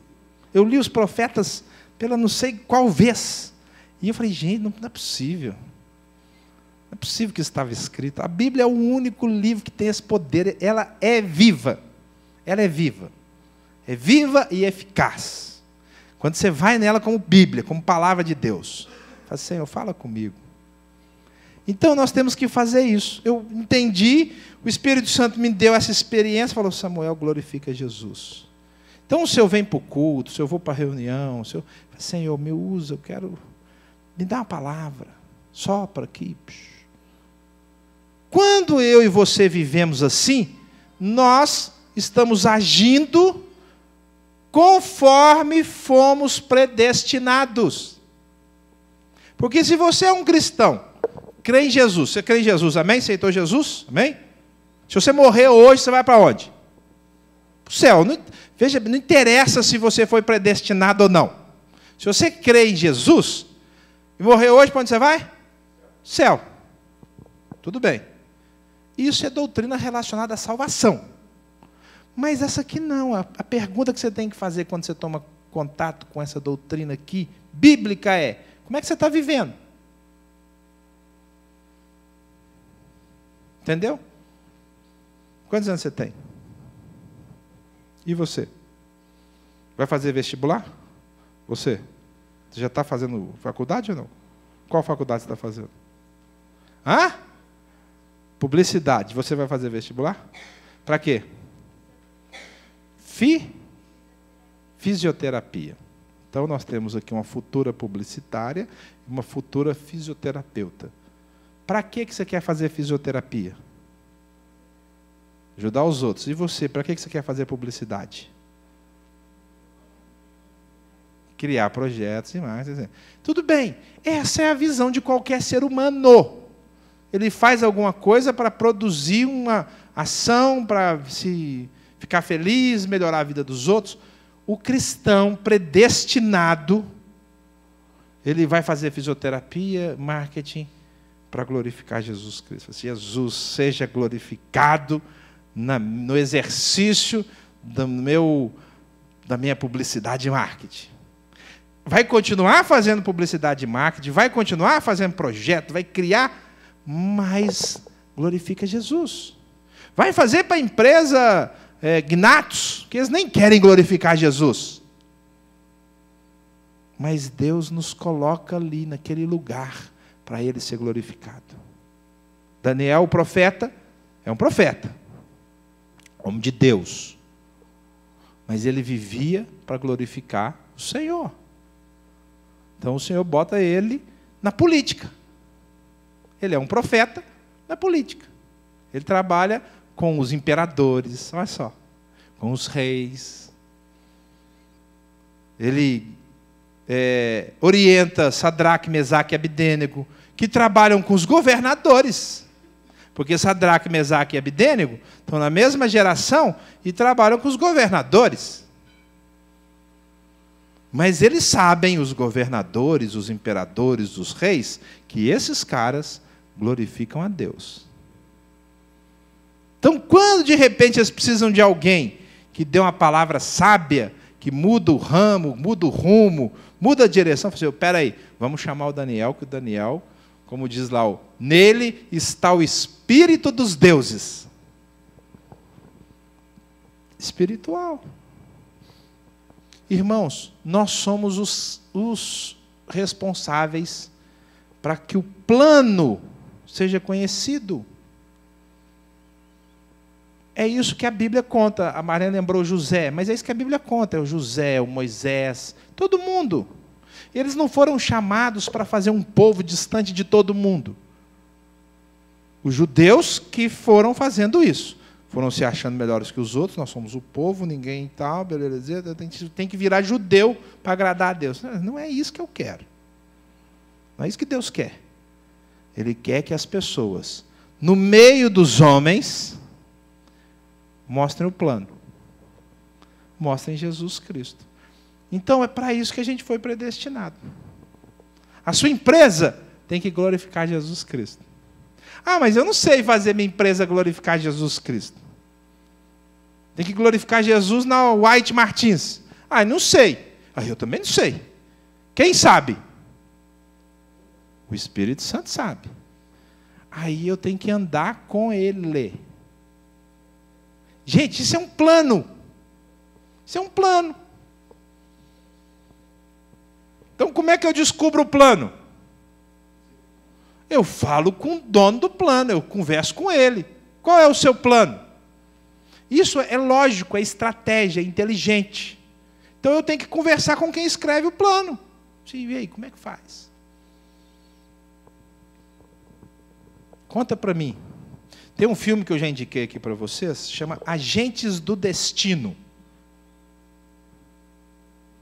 Eu li os profetas pela não sei qual vez. E eu falei, gente, não é possível. Não é possível que isso estava escrito. A Bíblia é o único livro que tem esse poder. Ela é viva. Ela é viva. É viva e eficaz. Quando você vai nela como Bíblia, como palavra de Deus. Fala, Senhor, fala comigo. Então nós temos que fazer isso. Eu entendi, o Espírito Santo me deu essa experiência, falou, Samuel, glorifica Jesus. Então, se eu venho para o culto, se eu vou para a reunião, se eu, Senhor, me usa, eu quero, me dá uma palavra, sopra aqui. Quando eu e você vivemos assim, nós estamos agindo conforme fomos predestinados. Porque se você é um cristão, crê em Jesus, você crê em Jesus, amém? Aceitou Jesus? Amém? Se você morrer hoje, você vai para onde? Para o céu. Veja, não interessa se você foi predestinado ou não. Se você crê em Jesus e morrer hoje, para onde você vai? Céu. Tudo bem. Isso é doutrina relacionada à salvação. Mas essa aqui não. A pergunta que você tem que fazer quando você toma contato com essa doutrina aqui, bíblica é, como é que você está vivendo? Entendeu? Quantos anos você tem? E você? Vai fazer vestibular? Você já está fazendo faculdade ou não? Qual faculdade você está fazendo? Hã? Publicidade. Você vai fazer vestibular? Para quê? Fisioterapia. Então, nós temos aqui uma futura publicitária e uma futura fisioterapeuta. Para que você quer fazer fisioterapia? Ajudar os outros. E você, para que você quer fazer publicidade? Criar projetos e mais. Tudo bem, essa é a visão de qualquer ser humano. Ele faz alguma coisa para produzir uma ação, para se ficar feliz, melhorar a vida dos outros. O cristão predestinado, ele vai fazer fisioterapia, marketing, para glorificar Jesus Cristo. Jesus seja glorificado no exercício da minha publicidade e marketing. Vai continuar fazendo publicidade e marketing, vai continuar fazendo projeto, vai criar, mas glorifica Jesus. Vai fazer para a empresa Gnatos, que eles nem querem glorificar Jesus. Mas Deus nos coloca ali, naquele lugar, para Ele ser glorificado. Daniel, o profeta, é um profeta, homem de Deus. Mas ele vivia para glorificar o Senhor. Então o Senhor bota ele na política. Ele é um profeta na política. Ele trabalha com os imperadores, olha só, com os reis. Ele orienta Sadraque, Mesaque e Abidênego, que trabalham com os governadores. Porque Sadraque, Mesaque e Abidênego estão na mesma geração e trabalham com os governadores. Mas eles sabem, os governadores, os imperadores, os reis, que esses caras glorificam a Deus. Então, quando de repente eles precisam de alguém que dê uma palavra sábia, que muda o ramo, muda o rumo, muda a direção, fala assim, espera aí, vamos chamar o Daniel, que o Daniel, como diz lá, nele está o Espírito dos deuses. Espiritual. Irmãos, nós somos os responsáveis para que o plano seja conhecido. É isso que a Bíblia conta. A Mariana lembrou José, mas é isso que a Bíblia conta. É o José, o Moisés, todo mundo. Eles não foram chamados para fazer um povo distante de todo mundo. Os judeus que foram fazendo isso. Foram se achando melhores que os outros, nós somos o povo, ninguém tal, beleza, tem que virar judeu para agradar a Deus. Não é isso que eu quero. Não é isso que Deus quer. Ele quer que as pessoas, no meio dos homens, mostrem o plano. Mostrem Jesus Cristo. Então, é para isso que a gente foi predestinado. A sua empresa tem que glorificar Jesus Cristo. Ah, mas eu não sei fazer minha empresa glorificar Jesus Cristo. Tem que glorificar Jesus na White Martins. Ah, não sei. Ah, eu também não sei. Quem sabe? O Espírito Santo sabe. Aí eu tenho que andar com Ele. Gente, isso é um plano. Isso é um plano. Então, como é que eu descubro o plano? Eu falo com o dono do plano, eu converso com ele. Qual é o seu plano? Isso é lógico, é estratégia, é inteligente. Então eu tenho que conversar com quem escreve o plano. E aí, como é que faz? Conta para mim. Tem um filme que eu já indiquei aqui para vocês, chama Agentes do Destino.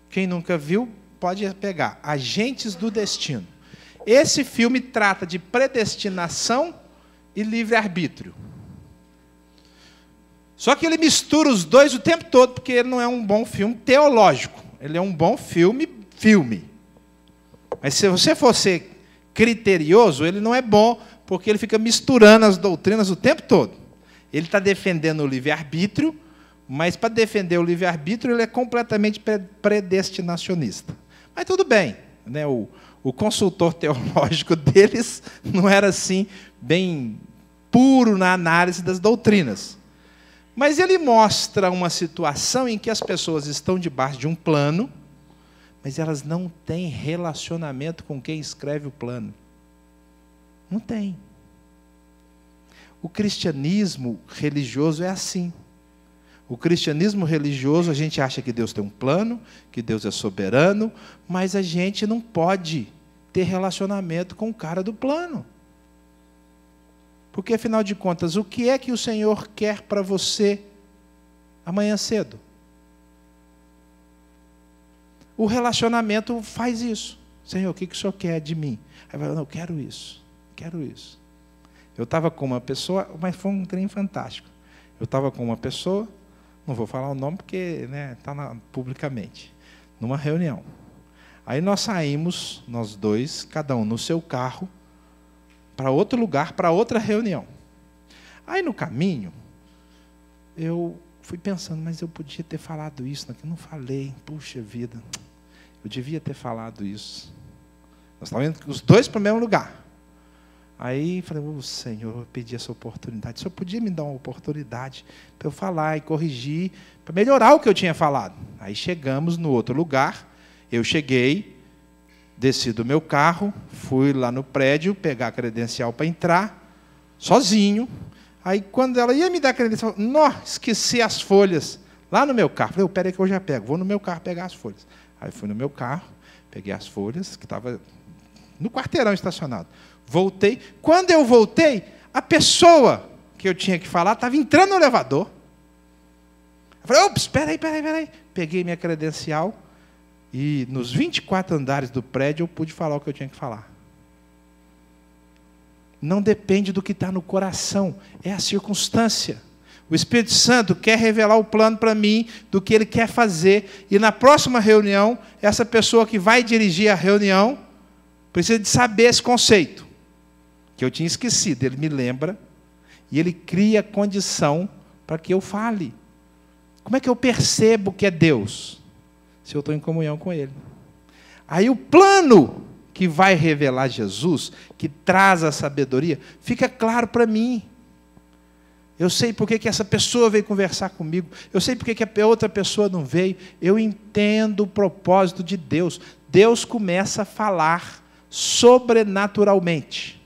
Quem nunca viu, pode pegar. Agentes do Destino. Esse filme trata de predestinação e livre-arbítrio. Só que ele mistura os dois o tempo todo, porque ele não é um bom filme teológico. Ele é um bom filme. Mas se você for ser criterioso, ele não é bom, porque ele fica misturando as doutrinas o tempo todo. Ele está defendendo o livre-arbítrio, mas para defender o livre-arbítrio ele é completamente predestinacionista. Mas tudo bem, né? O consultor teológico deles não era assim bem puro na análise das doutrinas. Mas ele mostra uma situação em que as pessoas estão debaixo de um plano, mas elas não têm relacionamento com quem escreve o plano. Não tem. O cristianismo religioso é assim. O cristianismo religioso, a gente acha que Deus tem um plano, que Deus é soberano, mas a gente não pode ter relacionamento com o cara do plano. Porque, afinal de contas, o que é que o Senhor quer para você amanhã cedo? O relacionamento faz isso. Senhor, o que o Senhor quer de mim? Aí vai, não, eu quero isso, quero isso. Eu estava com uma pessoa, mas foi um trem fantástico. Eu estava com uma pessoa, não vou falar o nome porque está publicamente, numa reunião. Aí nós saímos, nós dois, cada um no seu carro, para outro lugar, para outra reunião. Aí no caminho, eu fui pensando, mas eu podia ter falado isso, não falei, puxa vida, eu devia ter falado isso. Nós estávamos indo os dois para o mesmo lugar. Aí falei, Senhor, eu pedi essa oportunidade, o Senhor podia me dar uma oportunidade para eu falar e corrigir, para melhorar o que eu tinha falado. Aí chegamos no outro lugar, eu cheguei, desci do meu carro, fui lá no prédio, pegar a credencial para entrar, sozinho. Aí, quando ela ia me dar a credencial, esqueci as folhas lá no meu carro. Falei, peraí que eu já pego, vou no meu carro pegar as folhas. Aí fui no meu carro, peguei as folhas, que estava no quarteirão estacionado. Voltei. Quando eu voltei, a pessoa que eu tinha que falar estava entrando no elevador. Eu falei, ops, peraí. Peguei minha credencial, e nos 24 andares do prédio eu pude falar o que eu tinha que falar. Não depende do que está no coração, é a circunstância. O Espírito Santo quer revelar o plano para mim do que Ele quer fazer, e na próxima reunião, essa pessoa que vai dirigir a reunião precisa de saber esse conceito, que eu tinha esquecido. Ele me lembra, e Ele cria condição para que eu fale. Como é que eu percebo que é Deus? Se eu estou em comunhão com Ele. Aí o plano que vai revelar Jesus, que traz a sabedoria, fica claro para mim. Eu sei por que essa pessoa veio conversar comigo, eu sei por que a outra pessoa não veio, eu entendo o propósito de Deus. Deus começa a falar sobrenaturalmente.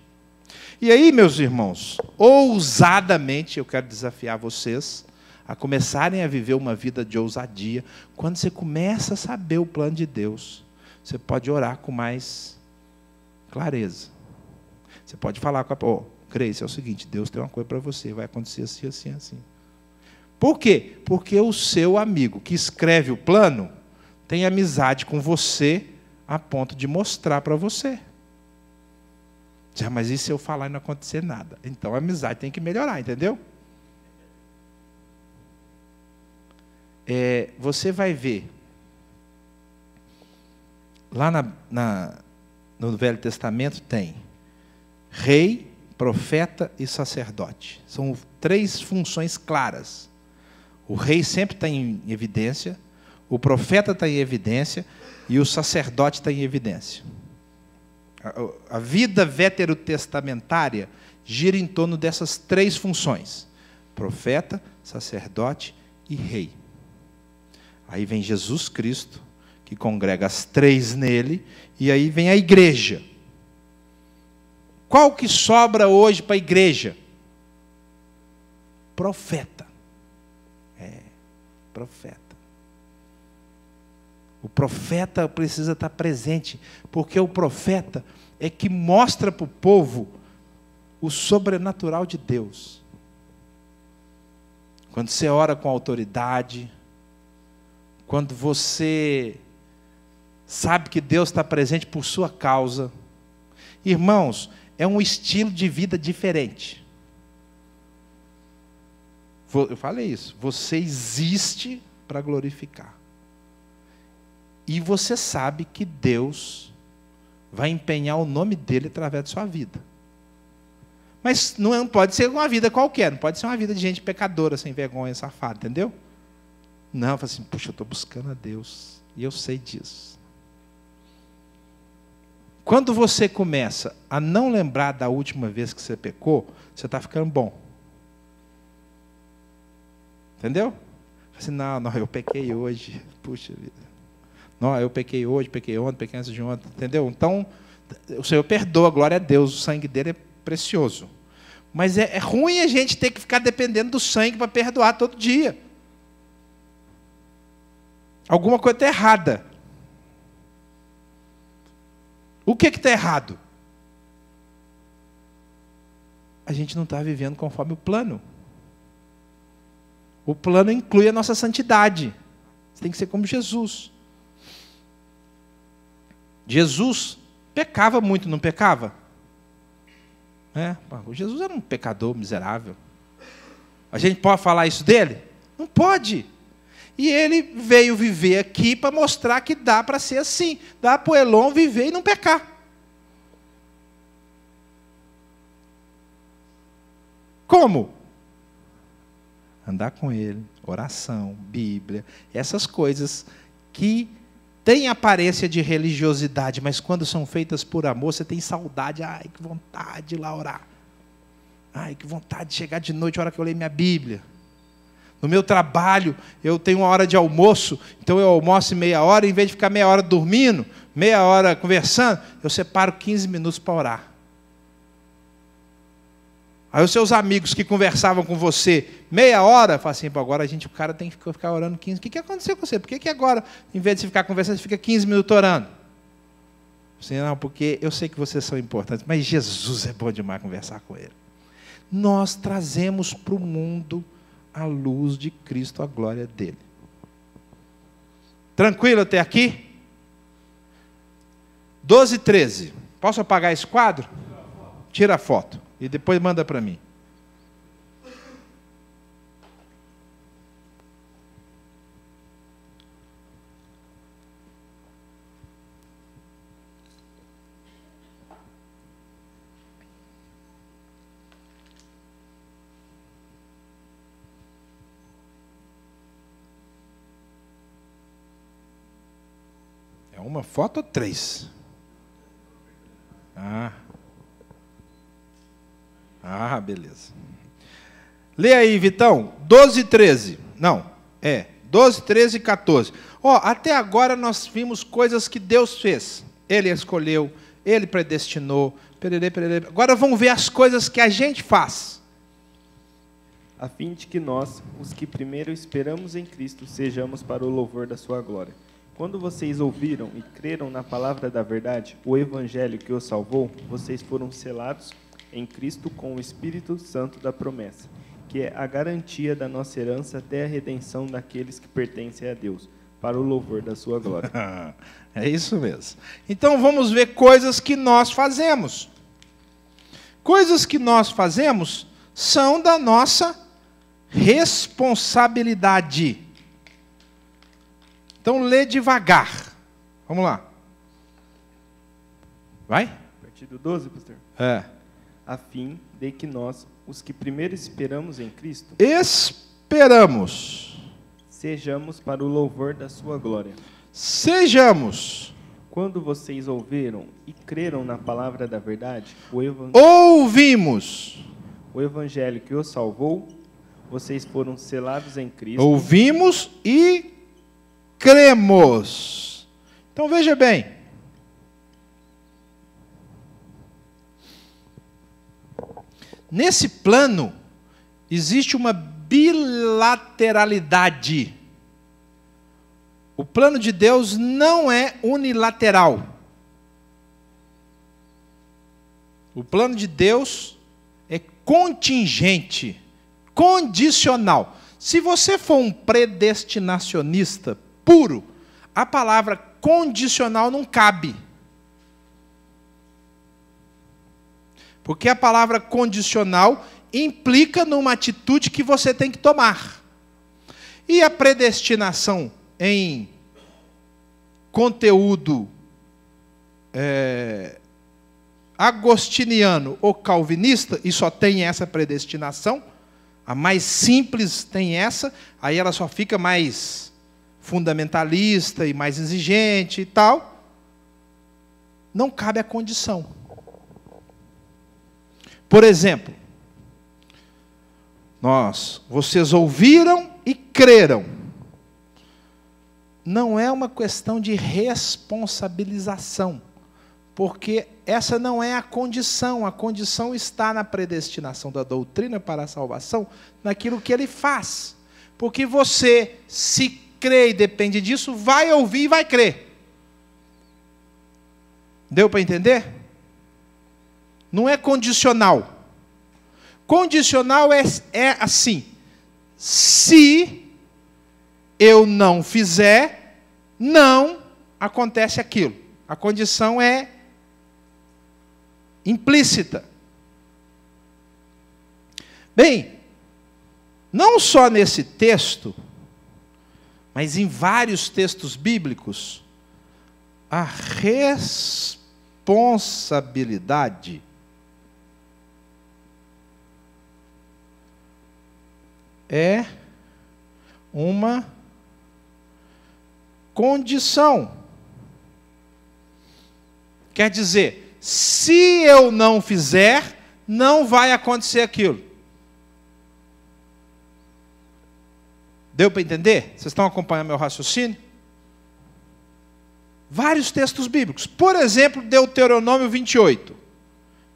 E aí, meus irmãos, ousadamente, eu quero desafiar vocês a começarem a viver uma vida de ousadia. Quando você começa a saber o plano de Deus, você pode orar com mais clareza. Você pode falar com a Grace, é o seguinte, Deus tem uma coisa para você, vai acontecer assim, assim, assim. Por quê? Porque o seu amigo que escreve o plano tem amizade com você a ponto de mostrar para você. Mas e se eu falar e não acontecer nada? Então a amizade tem que melhorar, entendeu? Você vai ver, lá no Velho Testamento tem rei, profeta e sacerdote. São 3 funções claras. O rei sempre está em evidência, o profeta está em evidência e o sacerdote está em evidência. A vida veterotestamentária gira em torno dessas 3 funções: profeta, sacerdote e rei. Aí vem Jesus Cristo, que congrega as 3 nele, e aí vem a igreja. Qual que sobra hoje para a igreja? Profeta. Profeta. O profeta precisa estar presente, porque o profeta é que mostra para o povo o sobrenatural de Deus. Quando você ora com autoridade, quando você sabe que Deus está presente por sua causa. Irmãos, é um estilo de vida diferente. Eu falei isso. Você existe para glorificar. E você sabe que Deus vai empenhar o nome dele através da sua vida. Mas não pode ser uma vida qualquer, não pode ser uma vida de gente pecadora, sem vergonha, safada, entendeu? Não, eu falei assim, puxa, eu estou buscando a Deus. E eu sei disso. Quando você começa a não lembrar da última vez que você pecou, você está ficando bom. Entendeu? Eu falei assim, não, eu pequei hoje. Puxa vida. Não, eu pequei hoje, pequei ontem, pequei antes de ontem. Entendeu? Então, o Senhor perdoa, glória a Deus. O sangue dele é precioso. Mas é ruim a gente ter que ficar dependendo do sangue para perdoar todo dia. Alguma coisa está errada. O que está errado? A gente não está vivendo conforme o plano. O plano inclui a nossa santidade. Você tem que ser como Jesus. Jesus pecava muito, não pecava? Jesus era um pecador miserável. A gente pode falar isso dele? Não pode. E ele veio viver aqui para mostrar que dá para ser assim. Dá para o Elon viver e não pecar. Como? Andar com ele, oração, Bíblia, essas coisas que têm aparência de religiosidade, mas quando são feitas por amor, você tem saudade. Ai, que vontade de ir lá orar. Ai, que vontade de chegar de noite, a hora que eu leio minha Bíblia. No meu trabalho, eu tenho uma hora de almoço, então eu almoço em meia hora, em vez de ficar meia hora dormindo, meia hora conversando, eu separo 15 minutos para orar. Aí os seus amigos que conversavam com você meia hora, falam assim, agora o cara tem que ficar orando 15. O que aconteceu com você? Por que agora, em vez de você ficar conversando, você fica 15 minutos orando? Assim, não, porque eu sei que vocês são importantes, mas Jesus é bom demais conversar com ele. Nós trazemos para o mundo a luz de Cristo, a glória dele. Tranquilo até aqui? 12:13. Posso apagar esse quadro? Tira a foto. E depois manda para mim. É uma foto ou 3? Beleza. Lê aí, Vitão. 12:13. Não, 12, 13 e 14. Até agora nós vimos coisas que Deus fez. Ele escolheu, Ele predestinou. Agora vamos ver as coisas que a gente faz. A fim de que nós, os que primeiro esperamos em Cristo, sejamos para o louvor da sua glória. Quando vocês ouviram e creram na palavra da verdade, o evangelho que os salvou, vocês foram selados em Cristo com o Espírito Santo da promessa, que é a garantia da nossa herança até a redenção daqueles que pertencem a Deus, para o louvor da sua glória. É isso mesmo. Então vamos ver coisas que nós fazemos. Coisas que nós fazemos são da nossa responsabilidade. Então lê devagar. Vamos lá. Vai? A partir do 12, pastor? A fim de que nós, os que primeiro esperamos em Cristo, sejamos para o louvor da sua glória. Sejamos. Quando vocês ouviram e creram na palavra da verdade, ouvimos o evangelho que os salvou, vocês foram selados em Cristo. Ouvimos e cremos. Então veja bem. Nesse plano, existe uma bilateralidade. O plano de Deus não é unilateral. O plano de Deus é contingente, condicional. Se você for um predestinacionista puro, a palavra condicional não cabe. Porque a palavra condicional implica numa atitude que você tem que tomar. E a predestinação em conteúdo agostiniano ou calvinista, e só tem essa predestinação, A mais simples tem essa, aí ela só fica mais fundamentalista e mais exigente e tal. Não cabe a condição. Por exemplo, vocês ouviram e creram. Não é uma questão de responsabilização, porque essa não é a condição está na predestinação da doutrina para a salvação, naquilo que ele faz. Porque você, se crê e depende disso, vai ouvir e vai crer. Deu para entender? Não é condicional. Condicional é assim: se eu não fizer, não acontece aquilo. A condição é implícita. Bem, não só nesse texto, mas em vários textos bíblicos, a responsabilidade é uma condição. Quer dizer, se eu não fizer, não vai acontecer aquilo. Deu para entender? Vocês estão acompanhando meu raciocínio? Vários textos bíblicos. Por exemplo, Deuteronômio 28.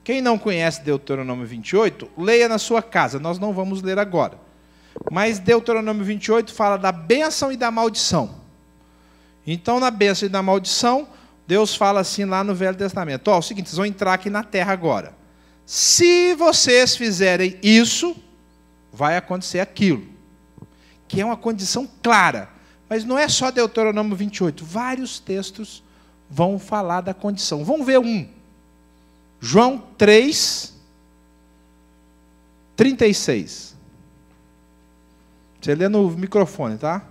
Quem não conhece Deuteronômio 28, leia na sua casa. Nós não vamos ler agora. Mas Deuteronômio 28 fala da bênção e da maldição. Então, na bênção e na maldição, Deus fala assim lá no Velho Testamento. É o seguinte, vocês vão entrar aqui na terra agora. Se vocês fizerem isso, vai acontecer aquilo. Que é uma condição clara. Mas não é só Deuteronômio 28. Vários textos vão falar da condição. Vamos ver um. João 3, 36. Você lê no microfone, tá?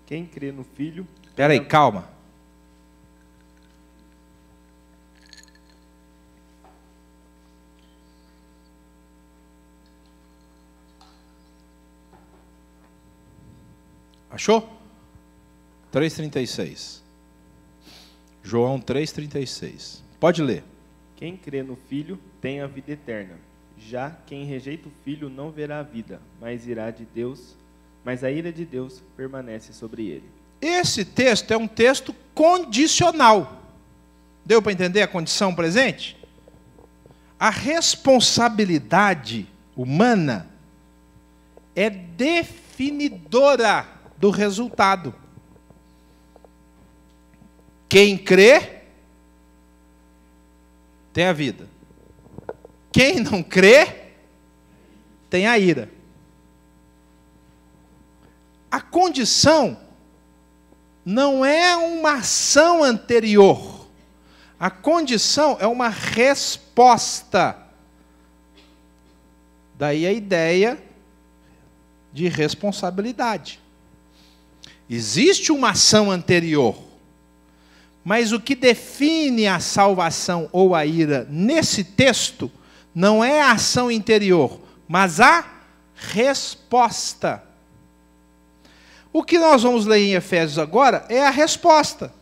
Quem crê no Filho... Espera aí, calma. Achou? 3,36. João 3,36. Pode ler. Quem crê no Filho tem a vida eterna. Já quem rejeita o Filho não verá a vida, mas a ira de Deus permanece sobre ele. Esse texto é um texto condicional. Deu para entender a condição presente? A responsabilidade humana é definidora do resultado. Quem crê, tem a vida. Quem não crê, tem a ira. A condição não é uma ação anterior. A condição é uma resposta. Daí a ideia de responsabilidade. Existe uma ação anterior, mas o que define a salvação ou a ira nesse texto não é a ação interior, mas a resposta. O que nós vamos ler em Efésios agora é a resposta.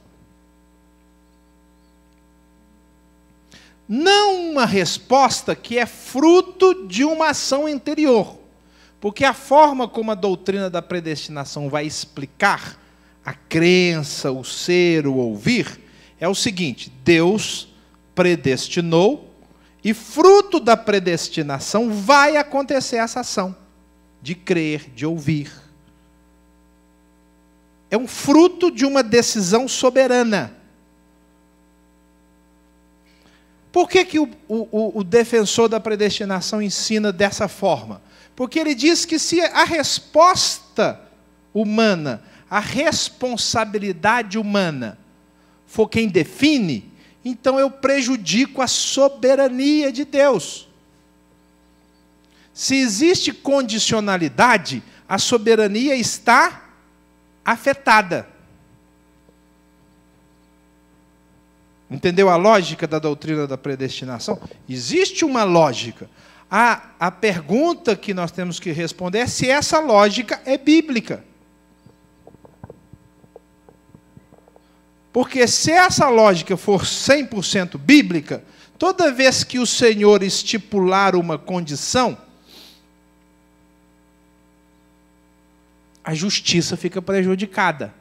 Não uma resposta que é fruto de uma ação interior. Porque a forma como a doutrina da predestinação vai explicar a crença, o ser, o ouvir, é o seguinte: Deus predestinou e fruto da predestinação vai acontecer essa ação de crer, de ouvir. É um fruto de uma decisão soberana. Por que o defensor da predestinação ensina dessa forma? Porque ele diz que se a resposta humana, a responsabilidade humana, for quem define, então eu prejudico a soberania de Deus. Se existe condicionalidade, a soberania está afetada. Entendeu a lógica da doutrina da predestinação? Existe uma lógica. A pergunta que nós temos que responder é se essa lógica é bíblica. Porque se essa lógica for 100% bíblica, toda vez que o Senhor estipular uma condição, a justiça fica prejudicada.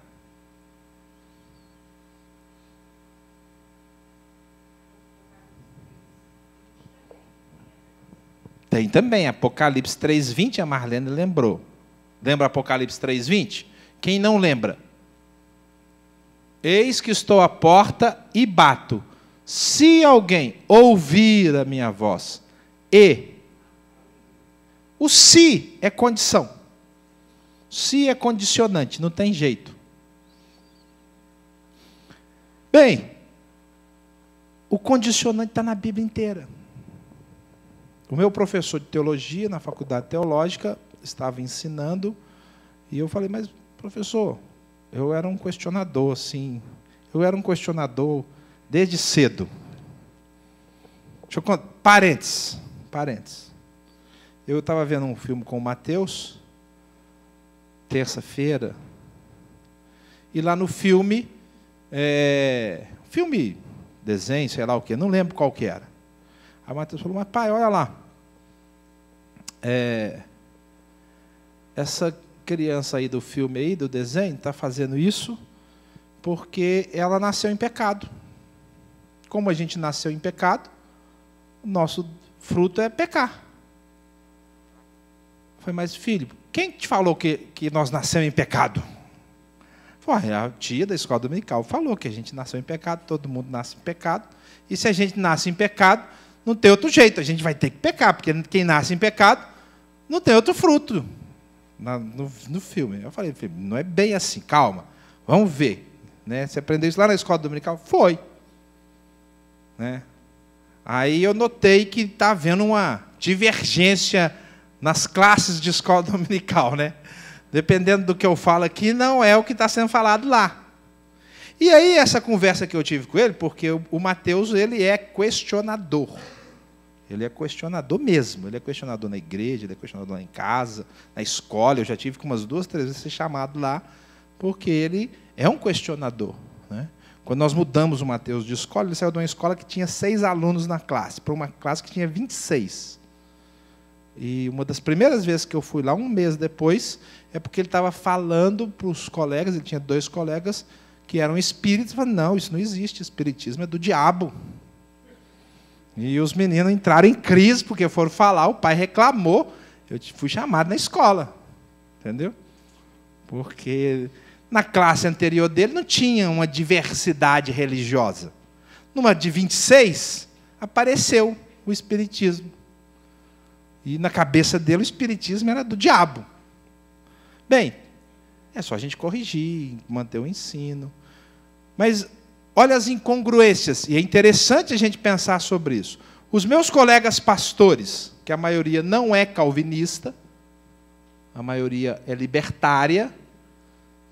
Tem também, Apocalipse 3:20, a Marlene lembrou. Lembra Apocalipse 3:20? Quem não lembra? Eis que estou à porta e bato. Se alguém ouvir a minha voz e... O se é condição. Se é condicionante, não tem jeito. Bem, o condicionante está na Bíblia inteira. O meu professor de teologia na faculdade teológica estava ensinando e eu falei, mas professor, eu era um questionador, assim, eu era um questionador desde cedo. Deixa eu contar, parênteses. Eu estava vendo um filme com o Mateus, terça-feira, e lá no filme, desenho, sei lá o quê, não lembro qual que era. Aí o Mateus falou, mas pai, olha lá, essa criança aí do filme, aí, do desenho, está fazendo isso porque ela nasceu em pecado. Como a gente nasceu em pecado, o nosso fruto é pecar. Foi, mas filho, quem te falou que nós nascemos em pecado? Foi a tia da escola dominical falou que a gente nasceu em pecado, todo mundo nasce em pecado, e se a gente nasce em pecado, não tem outro jeito, a gente vai ter que pecar, porque quem nasce em pecado não tem outro fruto. No filme. Eu falei, não é bem assim, calma, vamos ver. Né? Você aprendeu isso lá na escola dominical? Foi. Né? Aí eu notei que está havendo uma divergência nas classes de escola dominical. Né? Dependendo do que eu falo aqui, não é o que está sendo falado lá. E aí, essa conversa que eu tive com ele, porque o Mateus, ele é questionador. Ele é questionador mesmo. Ele é questionador na igreja, ele é questionador lá em casa, na escola. Eu já tive umas 2, 3 vezes ser chamado lá, porque ele é um questionador. Né? Quando nós mudamos o Mateus de escola, ele saiu de uma escola que tinha 6 alunos na classe, para uma classe que tinha 26. E uma das primeiras vezes que eu fui lá, um mês depois, é porque ele estava falando para os colegas, ele tinha 2 colegas, que eram espíritos, falaram, não, isso não existe, espiritismo é do diabo. E os meninos entraram em crise, porque foram falar, o pai reclamou, eu fui chamado na escola, entendeu? Porque na classe anterior dele não tinha uma diversidade religiosa. Numa de 26, apareceu o espiritismo. E na cabeça dele o espiritismo era do diabo. Bem, é só a gente corrigir, manter o ensino. Mas olha as incongruências, e é interessante a gente pensar sobre isso. Os meus colegas pastores, que a maioria não é calvinista, a maioria é libertária,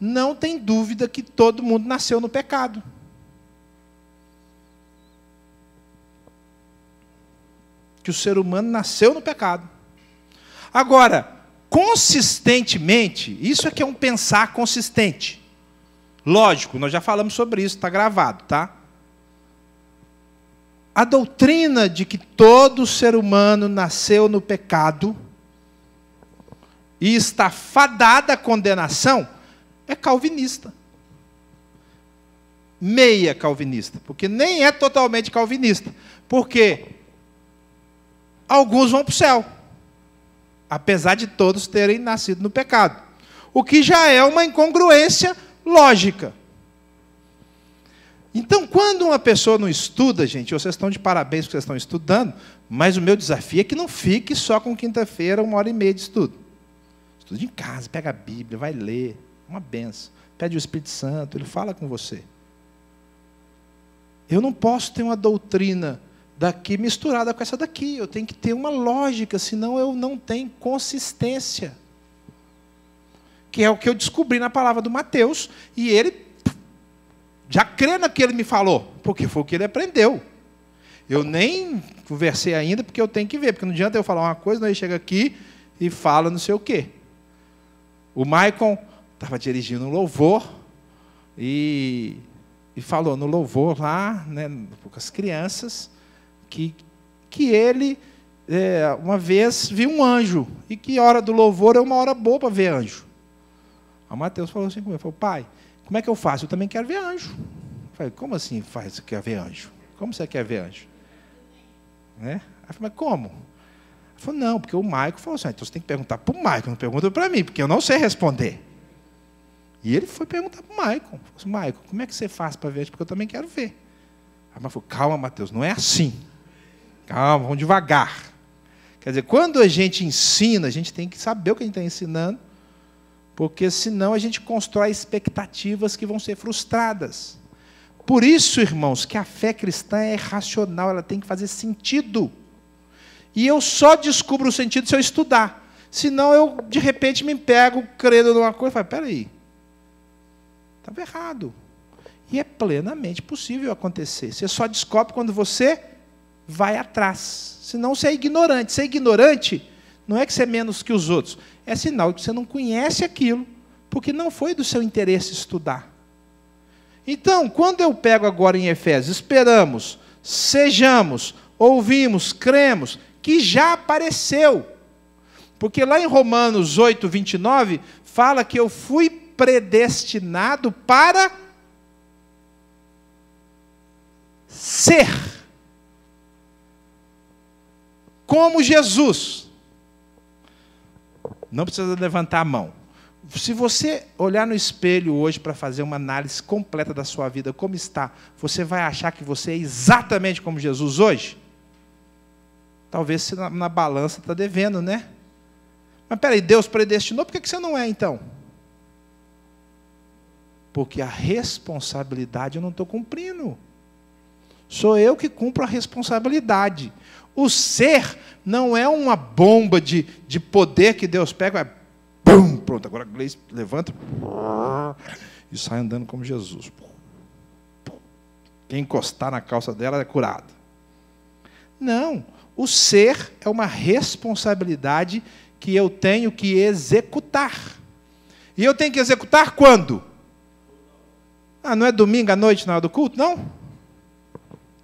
não tem dúvida que todo mundo nasceu no pecado. Que o ser humano nasceu no pecado. Agora, consistentemente, isso é que é um pensar consistente. Lógico, nós já falamos sobre isso, está gravado, tá? A doutrina de que todo ser humano nasceu no pecado e está fadada à condenação é calvinista. Meia calvinista, porque nem é totalmente calvinista. Porque alguns vão para o céu, apesar de todos terem nascido no pecado. O que já é uma incongruência lógica. Então, quando uma pessoa não estuda, gente, vocês estão de parabéns porque vocês estão estudando, mas o meu desafio é que não fique só com quinta-feira, 1h30 de estudo. Estude em casa, pega a Bíblia, vai ler, uma benção. Pede o Espírito Santo, ele fala com você. Eu não posso ter uma doutrina daqui misturada com essa daqui, eu tenho que ter uma lógica, senão eu não tenho consistência. Que é o que eu descobri na palavra do Mateus, e ele já crê no que ele me falou, porque foi o que ele aprendeu. Eu nem conversei ainda, porque eu tenho que ver, porque não adianta eu falar uma coisa, não, ele chega aqui e fala não sei o quê. O Maicon estava dirigindo um louvor e falou no louvor lá, né, com as crianças, que ele, uma vez, viu um anjo, e que hora do louvor é uma hora boa para ver anjo. Aí o Mateus falou assim comigo, falou, pai, como é que eu faço? Eu também quero ver anjo. Eu falei, como assim você quer ver anjo? Como você quer ver anjo? Né? Aí eu falei, mas como? Ele falou, não, porque o Maicon falou assim, então você tem que perguntar para o Maicon, não pergunta para mim, porque eu não sei responder. E ele foi perguntar para o Maicon. Falou assim, Maicon, como é que você faz para ver? Porque eu também quero ver. Aí ele falou, calma, Mateus, não é assim. Calma, vamos devagar. Quer dizer, quando a gente ensina, a gente tem que saber o que a gente está ensinando, porque senão a gente constrói expectativas que vão ser frustradas. Por isso, irmãos, que a fé cristã é racional, ela tem que fazer sentido. E eu só descubro o sentido se eu estudar. Senão eu, de repente, me pego crendo numa coisa e falo, peraí, estava errado. E é plenamente possível acontecer. Você só descobre quando você vai atrás. Senão você é ignorante. Ser ignorante não é que você é menos que os outros. É sinal de que você não conhece aquilo, porque não foi do seu interesse estudar. Então, quando eu pego agora em Efésios, esperamos, sejamos, ouvimos, cremos, que já apareceu. Porque lá em Romanos 8, 29, fala que eu fui predestinado para ser como Jesus. Não precisa levantar a mão. Se você olhar no espelho hoje para fazer uma análise completa da sua vida, como está, você vai achar que você é exatamente como Jesus hoje? Talvez se na balança está devendo, né? Mas peraí, Deus predestinou, por que você não é então? Porque a responsabilidade eu não estou cumprindo. Sou eu que cumpro a responsabilidade. O ser não é uma bomba de poder que Deus pega, vai, pum, pronto, agora a Gleice levanta e sai andando como Jesus. Quem encostar na calça dela é curado. Não, o ser é uma responsabilidade que eu tenho que executar. E eu tenho que executar quando? Não é domingo à noite na hora do culto, não?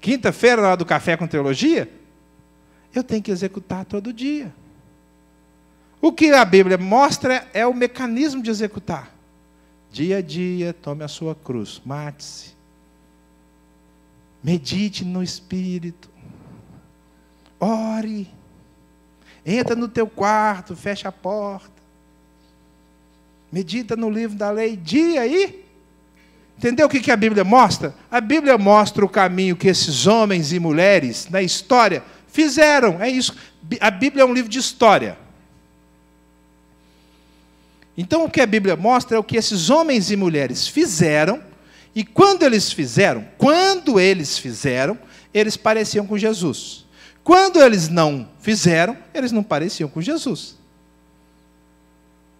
Quinta-feira na hora do café com teologia? Eu tenho que executar todo dia. O que a Bíblia mostra é o mecanismo de executar. Dia a dia, tome a sua cruz, mate-se. Medite no Espírito. Ore. Entra no teu quarto, fecha a porta. Medita no livro da lei, dia aí. Entendeu o que a Bíblia mostra? A Bíblia mostra o caminho que esses homens e mulheres, na história, fizeram. É isso. A Bíblia é um livro de história. Então, o que a Bíblia mostra é o que esses homens e mulheres fizeram, e quando eles fizeram, eles pareciam com Jesus. Quando eles não fizeram, eles não pareciam com Jesus.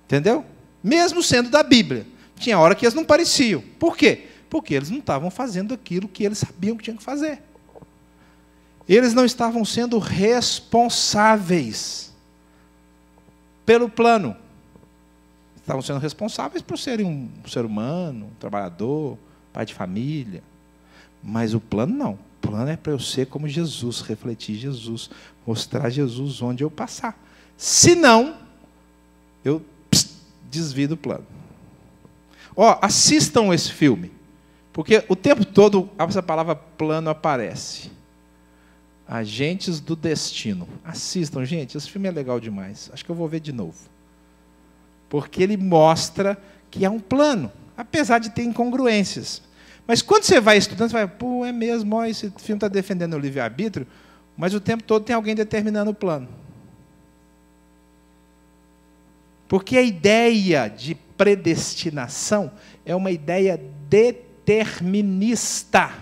Entendeu? Mesmo sendo da Bíblia. Tinha hora que eles não pareciam. Por quê? Porque eles não estavam fazendo aquilo que eles sabiam que tinham que fazer. Eles não estavam sendo responsáveis pelo plano. Estavam sendo responsáveis por serem um ser humano, um trabalhador, pai de família. Mas o plano não. O plano é para eu ser como Jesus, refletir Jesus, mostrar Jesus onde eu passar. Se não, eu desvio do plano. Assistam esse filme, porque o tempo todo essa palavra plano aparece. Agentes do Destino. Assistam, gente, esse filme é legal demais. Acho que eu vou ver de novo. Porque ele mostra que há um plano, apesar de ter incongruências. Mas quando você vai estudando, você vai, é mesmo, esse filme está defendendo o livre-arbítrio, mas o tempo todo tem alguém determinando o plano. Porque a ideia de predestinação é uma ideia determinista.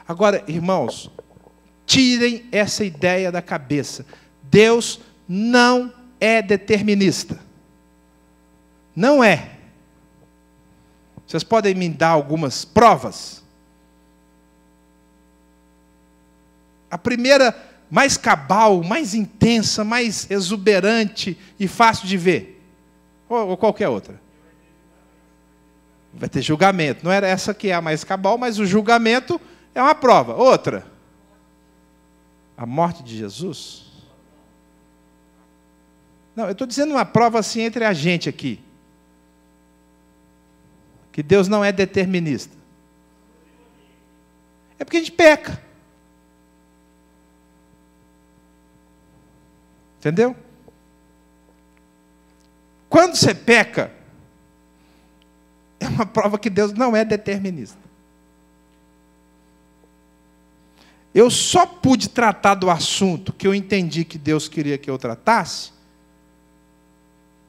Agora, irmãos, tirem essa ideia da cabeça. Deus não é determinista. Não é. Vocês podem me dar algumas provas? A primeira, mais cabal, mais intensa, mais exuberante e fácil de ver. Ou qualquer outra. Vai ter julgamento. Não era essa que é a mais cabal, mas o julgamento é uma prova. Outra. A morte de Jesus. Não, eu estou dizendo uma prova assim entre a gente aqui. Que Deus não é determinista. É porque a gente peca. Entendeu? Quando você peca, é uma prova que Deus não é determinista. Eu só pude tratar do assunto que eu entendi que Deus queria que eu tratasse,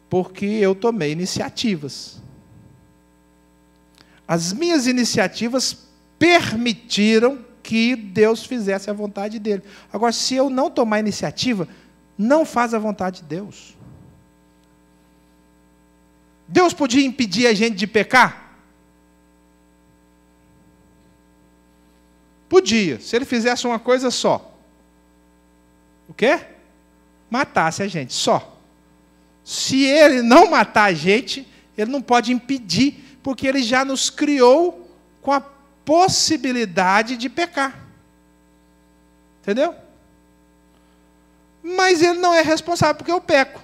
porque eu tomei iniciativas. As minhas iniciativas permitiram que Deus fizesse a vontade dele. Agora, se eu não tomar iniciativa, não faz a vontade de Deus. Deus podia impedir a gente de pecar? Podia, se ele fizesse uma coisa só. O quê? Matasse a gente, só. Se ele não matar a gente, ele não pode impedir, porque ele já nos criou com a possibilidade de pecar. Entendeu? Mas ele não é responsável porque eu peco.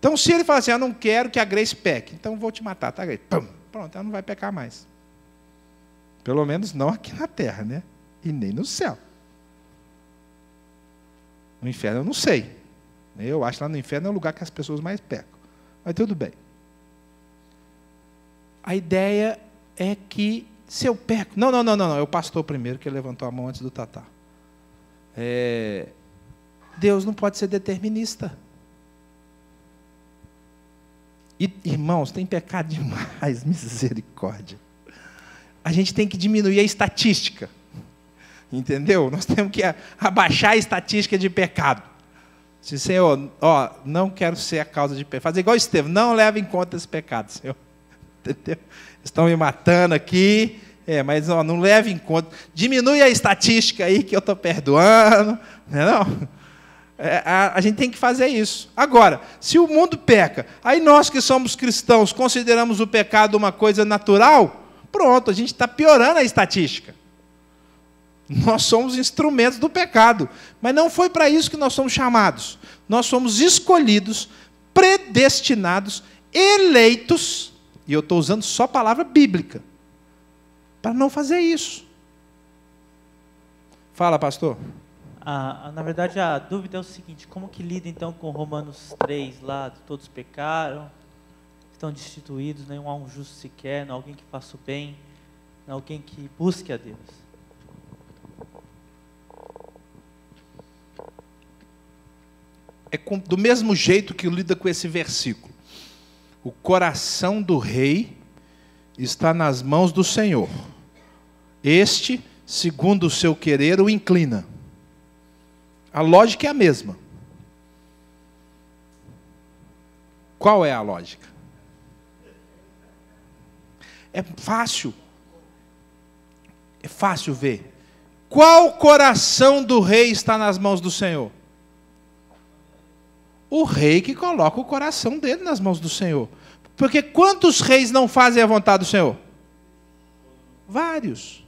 Então, se ele falar assim, eu não quero que a Grace peque, então vou te matar, tá, Grace? Pum, pronto, ela não vai pecar mais. Pelo menos não aqui na terra, né? E nem no céu. No inferno eu não sei. Eu acho que lá no inferno é o lugar que as pessoas mais pecam. Mas tudo bem. A ideia é que se eu peco... Não, é o pastor primeiro que levantou a mão antes do Tatá. Deus não pode ser determinista. E, irmãos, tem pecado demais, misericórdia. A gente tem que diminuir a estatística. Entendeu? Nós temos que abaixar a estatística de pecado. Se, Senhor, não quero ser a causa de pecado. Fazer igual Estevão, não leve em conta esse pecado, Senhor. Entendeu? Estão me matando aqui, mas não leve em conta. Diminui a estatística aí que eu estou perdoando. Não? A gente tem que fazer isso. Agora, se o mundo peca, aí nós que somos cristãos consideramos o pecado uma coisa natural, pronto, a gente está piorando a estatística. Nós somos instrumentos do pecado. Mas não foi para isso que nós somos chamados. Nós somos escolhidos, predestinados, eleitos, e eu estou usando só a palavra bíblica, para não fazer isso. Fala, pastor. Na verdade, a dúvida é o seguinte, como que lida então com Romanos 3, lá, todos pecaram, estão destituídos, nenhum há um justo sequer, não há alguém que faça o bem, não há alguém que busque a Deus. Do mesmo jeito que lida com esse versículo. O coração do rei está nas mãos do Senhor. Este, segundo o seu querer, o inclina. A lógica é a mesma. Qual é a lógica? É fácil. É fácil ver. Qual coração do rei está nas mãos do Senhor? O rei que coloca o coração dele nas mãos do Senhor. Porque quantos reis não fazem a vontade do Senhor? Vários.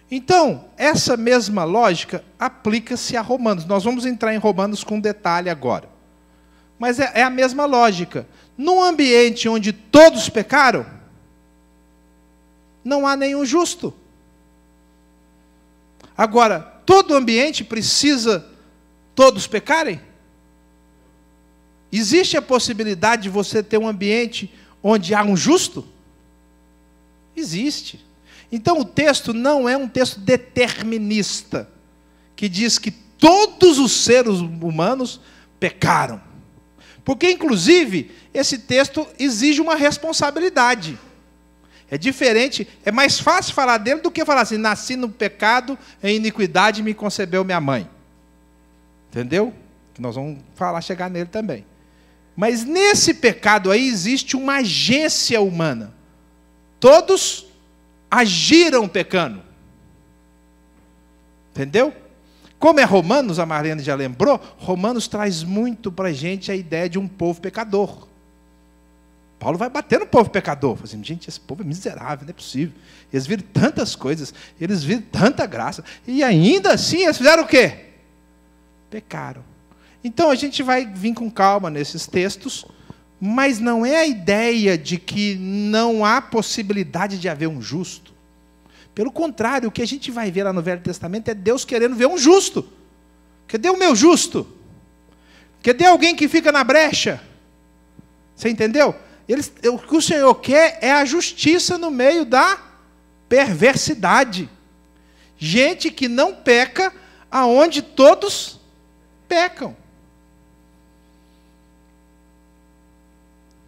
Então, essa mesma lógica aplica-se a Romanos. Nós vamos entrar em Romanos com detalhe agora. Mas é a mesma lógica. Num ambiente onde todos pecaram, não há nenhum justo. Agora, todo ambiente precisa todos pecarem? Existe a possibilidade de você ter um ambiente onde há um justo? Existe. Então o texto não é um texto determinista, que diz que todos os seres humanos pecaram. Porque, inclusive, esse texto exige uma responsabilidade. É diferente, é mais fácil falar dele do que falar assim, nasci no pecado, em iniquidade me concebeu minha mãe. Entendeu? Que nós vamos chegar nele também. Mas nesse pecado aí existe uma agência humana. Todos agiram pecando. Entendeu? Como é Romanos, a Mariana já lembrou, Romanos traz muito para a gente a ideia de um povo pecador. Paulo vai bater no povo pecador. Fala assim, gente, esse povo é miserável, não é possível. Eles viram tantas coisas, eles viram tanta graça, e ainda assim eles fizeram o quê? Pecaram. Então a gente vai vir com calma nesses textos, mas não é a ideia de que não há possibilidade de haver um justo. Pelo contrário, o que a gente vai ver lá no Velho Testamento é Deus querendo ver um justo. Cadê o meu justo? Cadê alguém que fica na brecha? Você entendeu? O que o Senhor quer é a justiça no meio da perversidade. Gente que não peca aonde todos pecam.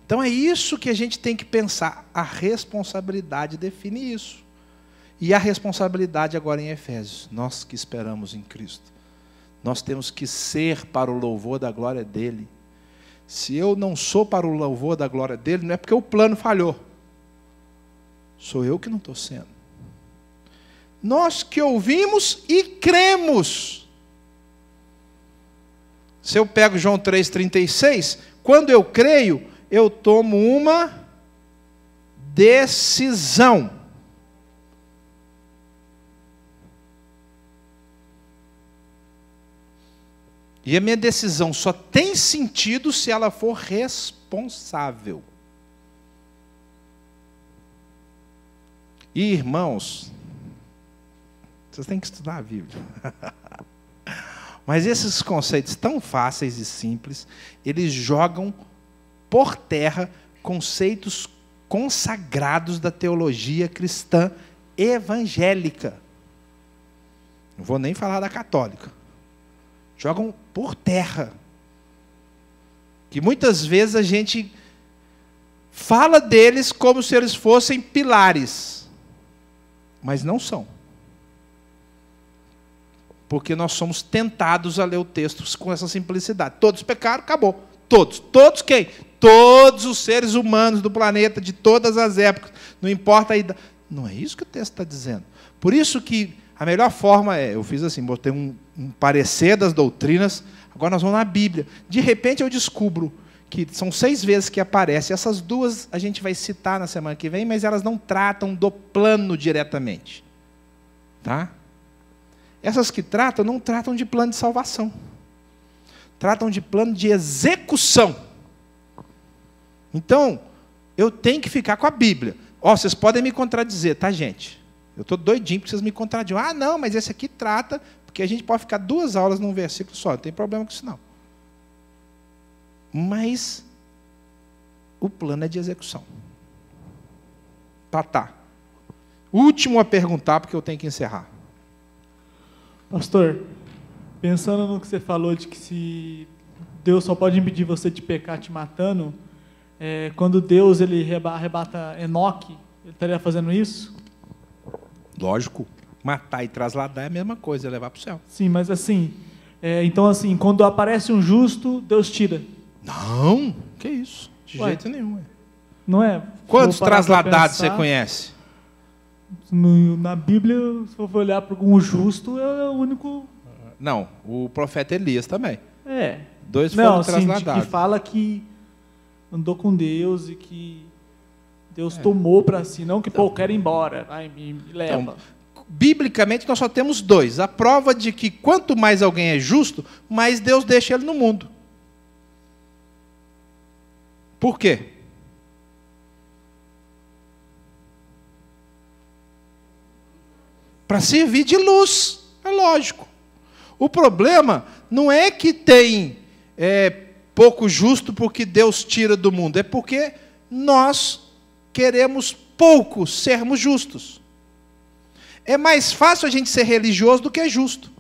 Então é isso que a gente tem que pensar. A responsabilidade define isso. E a responsabilidade agora em Efésios. Nós que esperamos em Cristo. Nós temos que ser para o louvor da glória dEle. Se eu não sou para o louvor da glória dEle, não é porque o plano falhou. Sou eu que não estou sendo. Nós que ouvimos e cremos. Se eu pego João 3,36, quando eu creio, eu tomo uma decisão. E a minha decisão só tem sentido se ela for responsável. E, irmãos, vocês têm que estudar a Bíblia. Mas esses conceitos tão fáceis e simples, eles jogam por terra conceitos consagrados da teologia cristã evangélica. Não vou nem falar da católica. Jogam por terra. Que muitas vezes a gente fala deles como se eles fossem pilares. Mas não são. Porque nós somos tentados a ler o texto com essa simplicidade. Todos pecaram, acabou. Todos. Todos quem? Todos os seres humanos do planeta, de todas as épocas. Não importa a idade. Não é isso que o texto está dizendo. Por isso que a melhor forma é, eu fiz assim, botei um parecer das doutrinas, agora nós vamos na Bíblia. De repente eu descubro que são 6 vezes que aparece, essas 2 a gente vai citar na semana que vem, mas elas não tratam do plano diretamente. Tá? Essas que tratam, não tratam de plano de salvação. Tratam de plano de execução. Então, eu tenho que ficar com a Bíblia. Ó, vocês podem me contradizer, tá, gente? Eu estou doidinho porque vocês me contradigam. Ah, não, mas esse aqui trata, porque a gente pode ficar 2 aulas num versículo só, não tem problema com isso não. Mas o plano é de execução. Tá. Último a perguntar, porque eu tenho que encerrar. Pastor, pensando no que você falou de que se Deus só pode impedir você de pecar te matando, quando Deus ele arrebata Enoque, ele estaria fazendo isso? Lógico, matar e trasladar é a mesma coisa, é levar para o céu. Sim, mas assim, então assim, quando aparece um justo, Deus tira. Não, que isso, de jeito nenhum. Não é? Quantos trasladados você conhece? Na Bíblia, se for olhar para um justo, é o único... Não, o profeta Elias também. 2 foram trasladados. Que fala que andou com Deus e que Deus tomou para si, não que, eu quero ir embora, vai, me leva. Então, biblicamente, nós só temos 2. A prova de que quanto mais alguém é justo, mais Deus deixa ele no mundo. Por quê? Para servir de luz, é lógico. O problema não é que tem pouco justo porque Deus tira do mundo, é porque nós queremos pouco sermos justos. É mais fácil a gente ser religioso do que justo.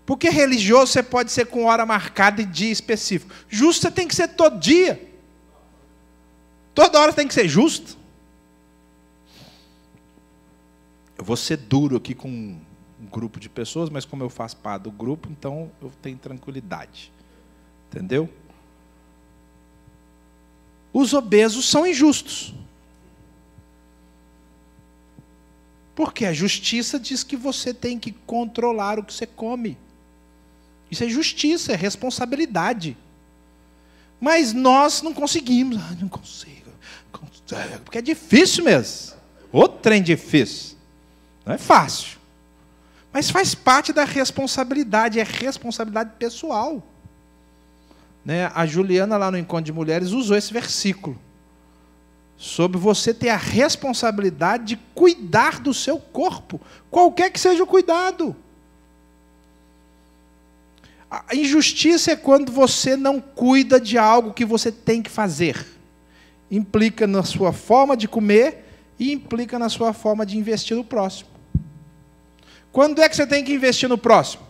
Porque religioso você pode ser com hora marcada e dia específico. Justo você tem que ser todo dia. Toda hora tem que ser justo. Eu vou ser duro aqui com um grupo de pessoas, mas como eu faço parte do grupo, então eu tenho tranquilidade. Entendeu? os obesos são injustos. Porque a justiça diz que você tem que controlar o que você come. Isso é justiça, é responsabilidade. Mas nós não conseguimos. Não consigo. Porque é difícil mesmo. O trem difícil. Não é fácil. Mas faz parte da responsabilidade, é responsabilidade pessoal. Né? A Juliana, lá no Encontro de Mulheres, usou esse versículo. Sobre você ter a responsabilidade de cuidar do seu corpo, qualquer que seja o cuidado. A injustiça é quando você não cuida de algo que você tem que fazer. Implica na sua forma de comer e implica na sua forma de investir no próximo. Quando é que você tem que investir no próximo?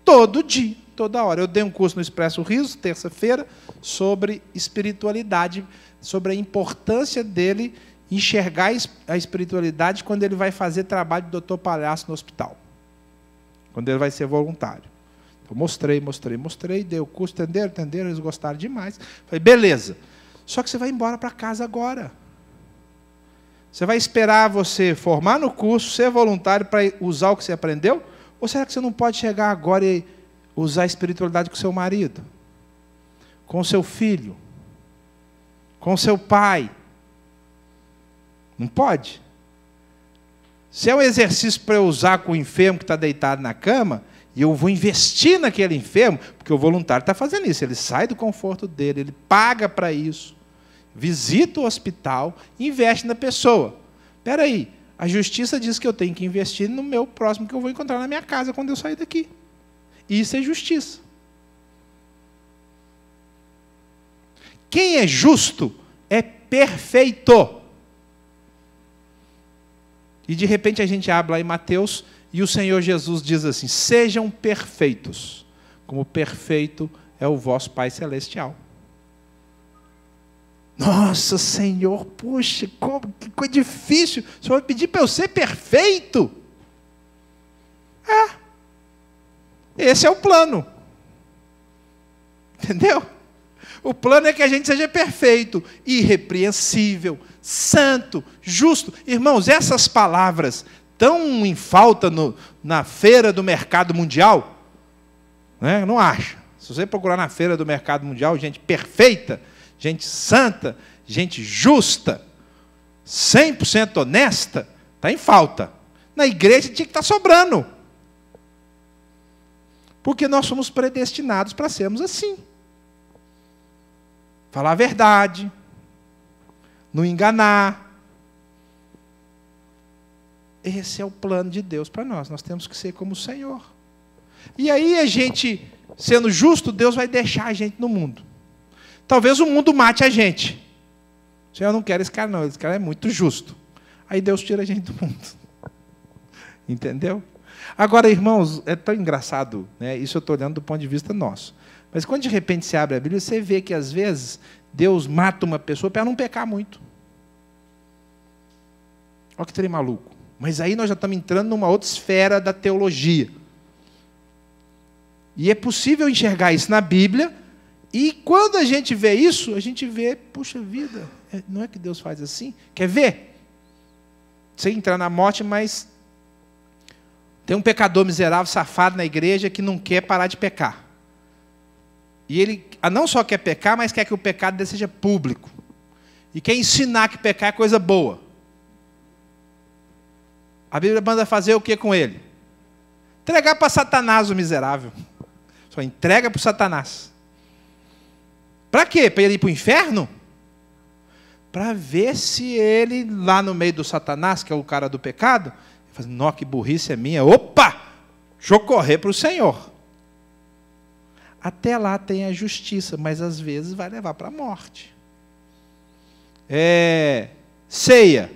Todo dia, toda hora. Eu dei um curso no Expresso Riso, terça-feira, sobre espiritualidade, sobre a importância dele enxergar a espiritualidade quando ele vai fazer trabalho de doutor palhaço no hospital. Quando ele vai ser voluntário. Então, mostrei, dei o curso, entenderam, eles gostaram demais. Falei, beleza. Só que você vai embora para casa agora. Você vai esperar você formar no curso, ser voluntário para usar o que você aprendeu? Ou será que você não pode chegar agora e usar a espiritualidade com o seu marido? Com o seu filho? Com o seu pai? Não pode? Se é um exercício para eu usar com o enfermo que está deitado na cama, e eu vou investir naquele enfermo, porque o voluntário está fazendo isso, ele sai do conforto dele, ele paga para isso, visita o hospital, investe na pessoa. Espera aí, a justiça diz que eu tenho que investir no meu próximo que eu vou encontrar na minha casa quando eu sair daqui. Isso é justiça. Quem é justo é perfeito. E de repente a gente abre lá em Mateus e o Senhor Jesus diz assim: sejam perfeitos, como perfeito é o vosso Pai Celestial. Nossa, Senhor, puxa, que coisa difícil. O Senhor vai pedir para eu ser perfeito? Esse é o plano. Entendeu? O plano é que a gente seja perfeito, irrepreensível, santo, justo. Irmãos, essas palavras estão em falta na feira do mercado mundial? Né? Não acha. Se você procurar na feira do mercado mundial, gente perfeita, gente santa, gente justa, 100% honesta, está em falta. Na igreja tinha que estar sobrando. Porque nós somos predestinados para sermos assim. Falar a verdade, não enganar. Esse é o plano de Deus para nós. Nós temos que ser como o Senhor. E aí a gente, sendo justo, Deus vai deixar a gente no mundo. Talvez o mundo mate a gente. Senhor, eu não quero esse cara não, esse cara é muito justo. Aí Deus tira a gente do mundo. Entendeu? Agora, irmãos, é tão engraçado, né? Isso eu estou olhando do ponto de vista nosso. Mas quando de repente você abre a Bíblia, você vê que às vezes Deus mata uma pessoa para não pecar muito. Olha que trem maluco. Mas aí nós já estamos entrando numa outra esfera da teologia. E é possível enxergar isso na Bíblia, e quando a gente vê isso, a gente vê, puxa vida, não é que Deus faz assim? Quer ver? Sem entrar na morte, mas tem um pecador miserável, safado na igreja, que não quer parar de pecar. E ele não só quer pecar, mas quer que o pecado dele seja público. E quer ensinar que pecar é coisa boa. A Bíblia manda fazer o que com ele? Entregar para Satanás o miserável. Só entrega para o Satanás. Para quê? Para ele ir para o inferno? Para ver se ele, lá no meio do Satanás, que é o cara do pecado, ele fala, nó, que burrice é minha. Opa! Deixa eu correr para o Senhor. Até lá tem a justiça, mas às vezes vai levar para a morte. Ceia.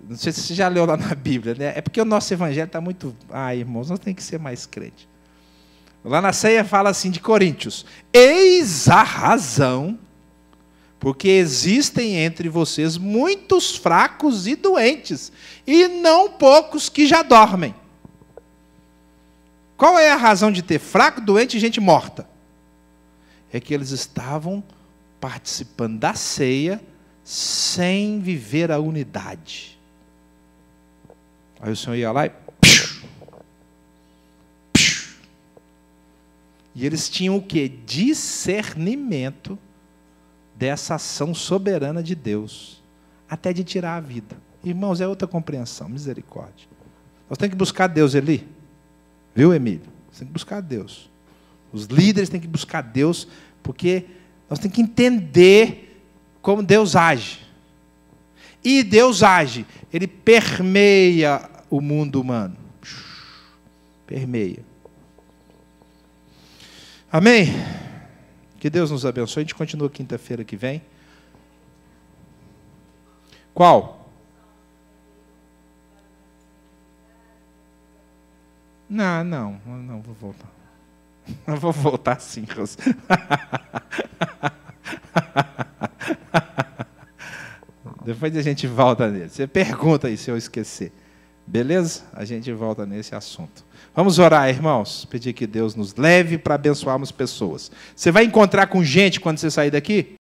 Não sei se você já leu lá na Bíblia, né? É porque o nosso evangelho está muito... irmãos, nós temos que ser mais crente. Lá na ceia fala assim de Coríntios: eis a razão, porque existem entre vocês muitos fracos e doentes, e não poucos que já dormem. Qual é a razão de ter fraco, doente e gente morta? É que eles estavam participando da ceia sem viver a unidade. Aí o Senhor ia lá e eles tinham o quê? Discernimento dessa ação soberana de Deus, até de tirar a vida. Irmãos, é outra compreensão, misericórdia. Nós temos que buscar Deus, Eli. Viu, Emílio? Você tem que buscar Deus. Os líderes têm que buscar Deus, porque nós temos que entender como Deus age. E Deus age, Ele permeia o mundo humano. Permeia. Amém? Que Deus nos abençoe. A gente continua quinta-feira que vem. Qual? Não, vou voltar. Eu vou voltar sim, Rosa. Depois a gente volta nele. Você pergunta aí se eu esquecer. Beleza? A gente volta nesse assunto. Vamos orar, irmãos. Pedir que Deus nos leve para abençoarmos pessoas. Você vai encontrar com gente quando você sair daqui?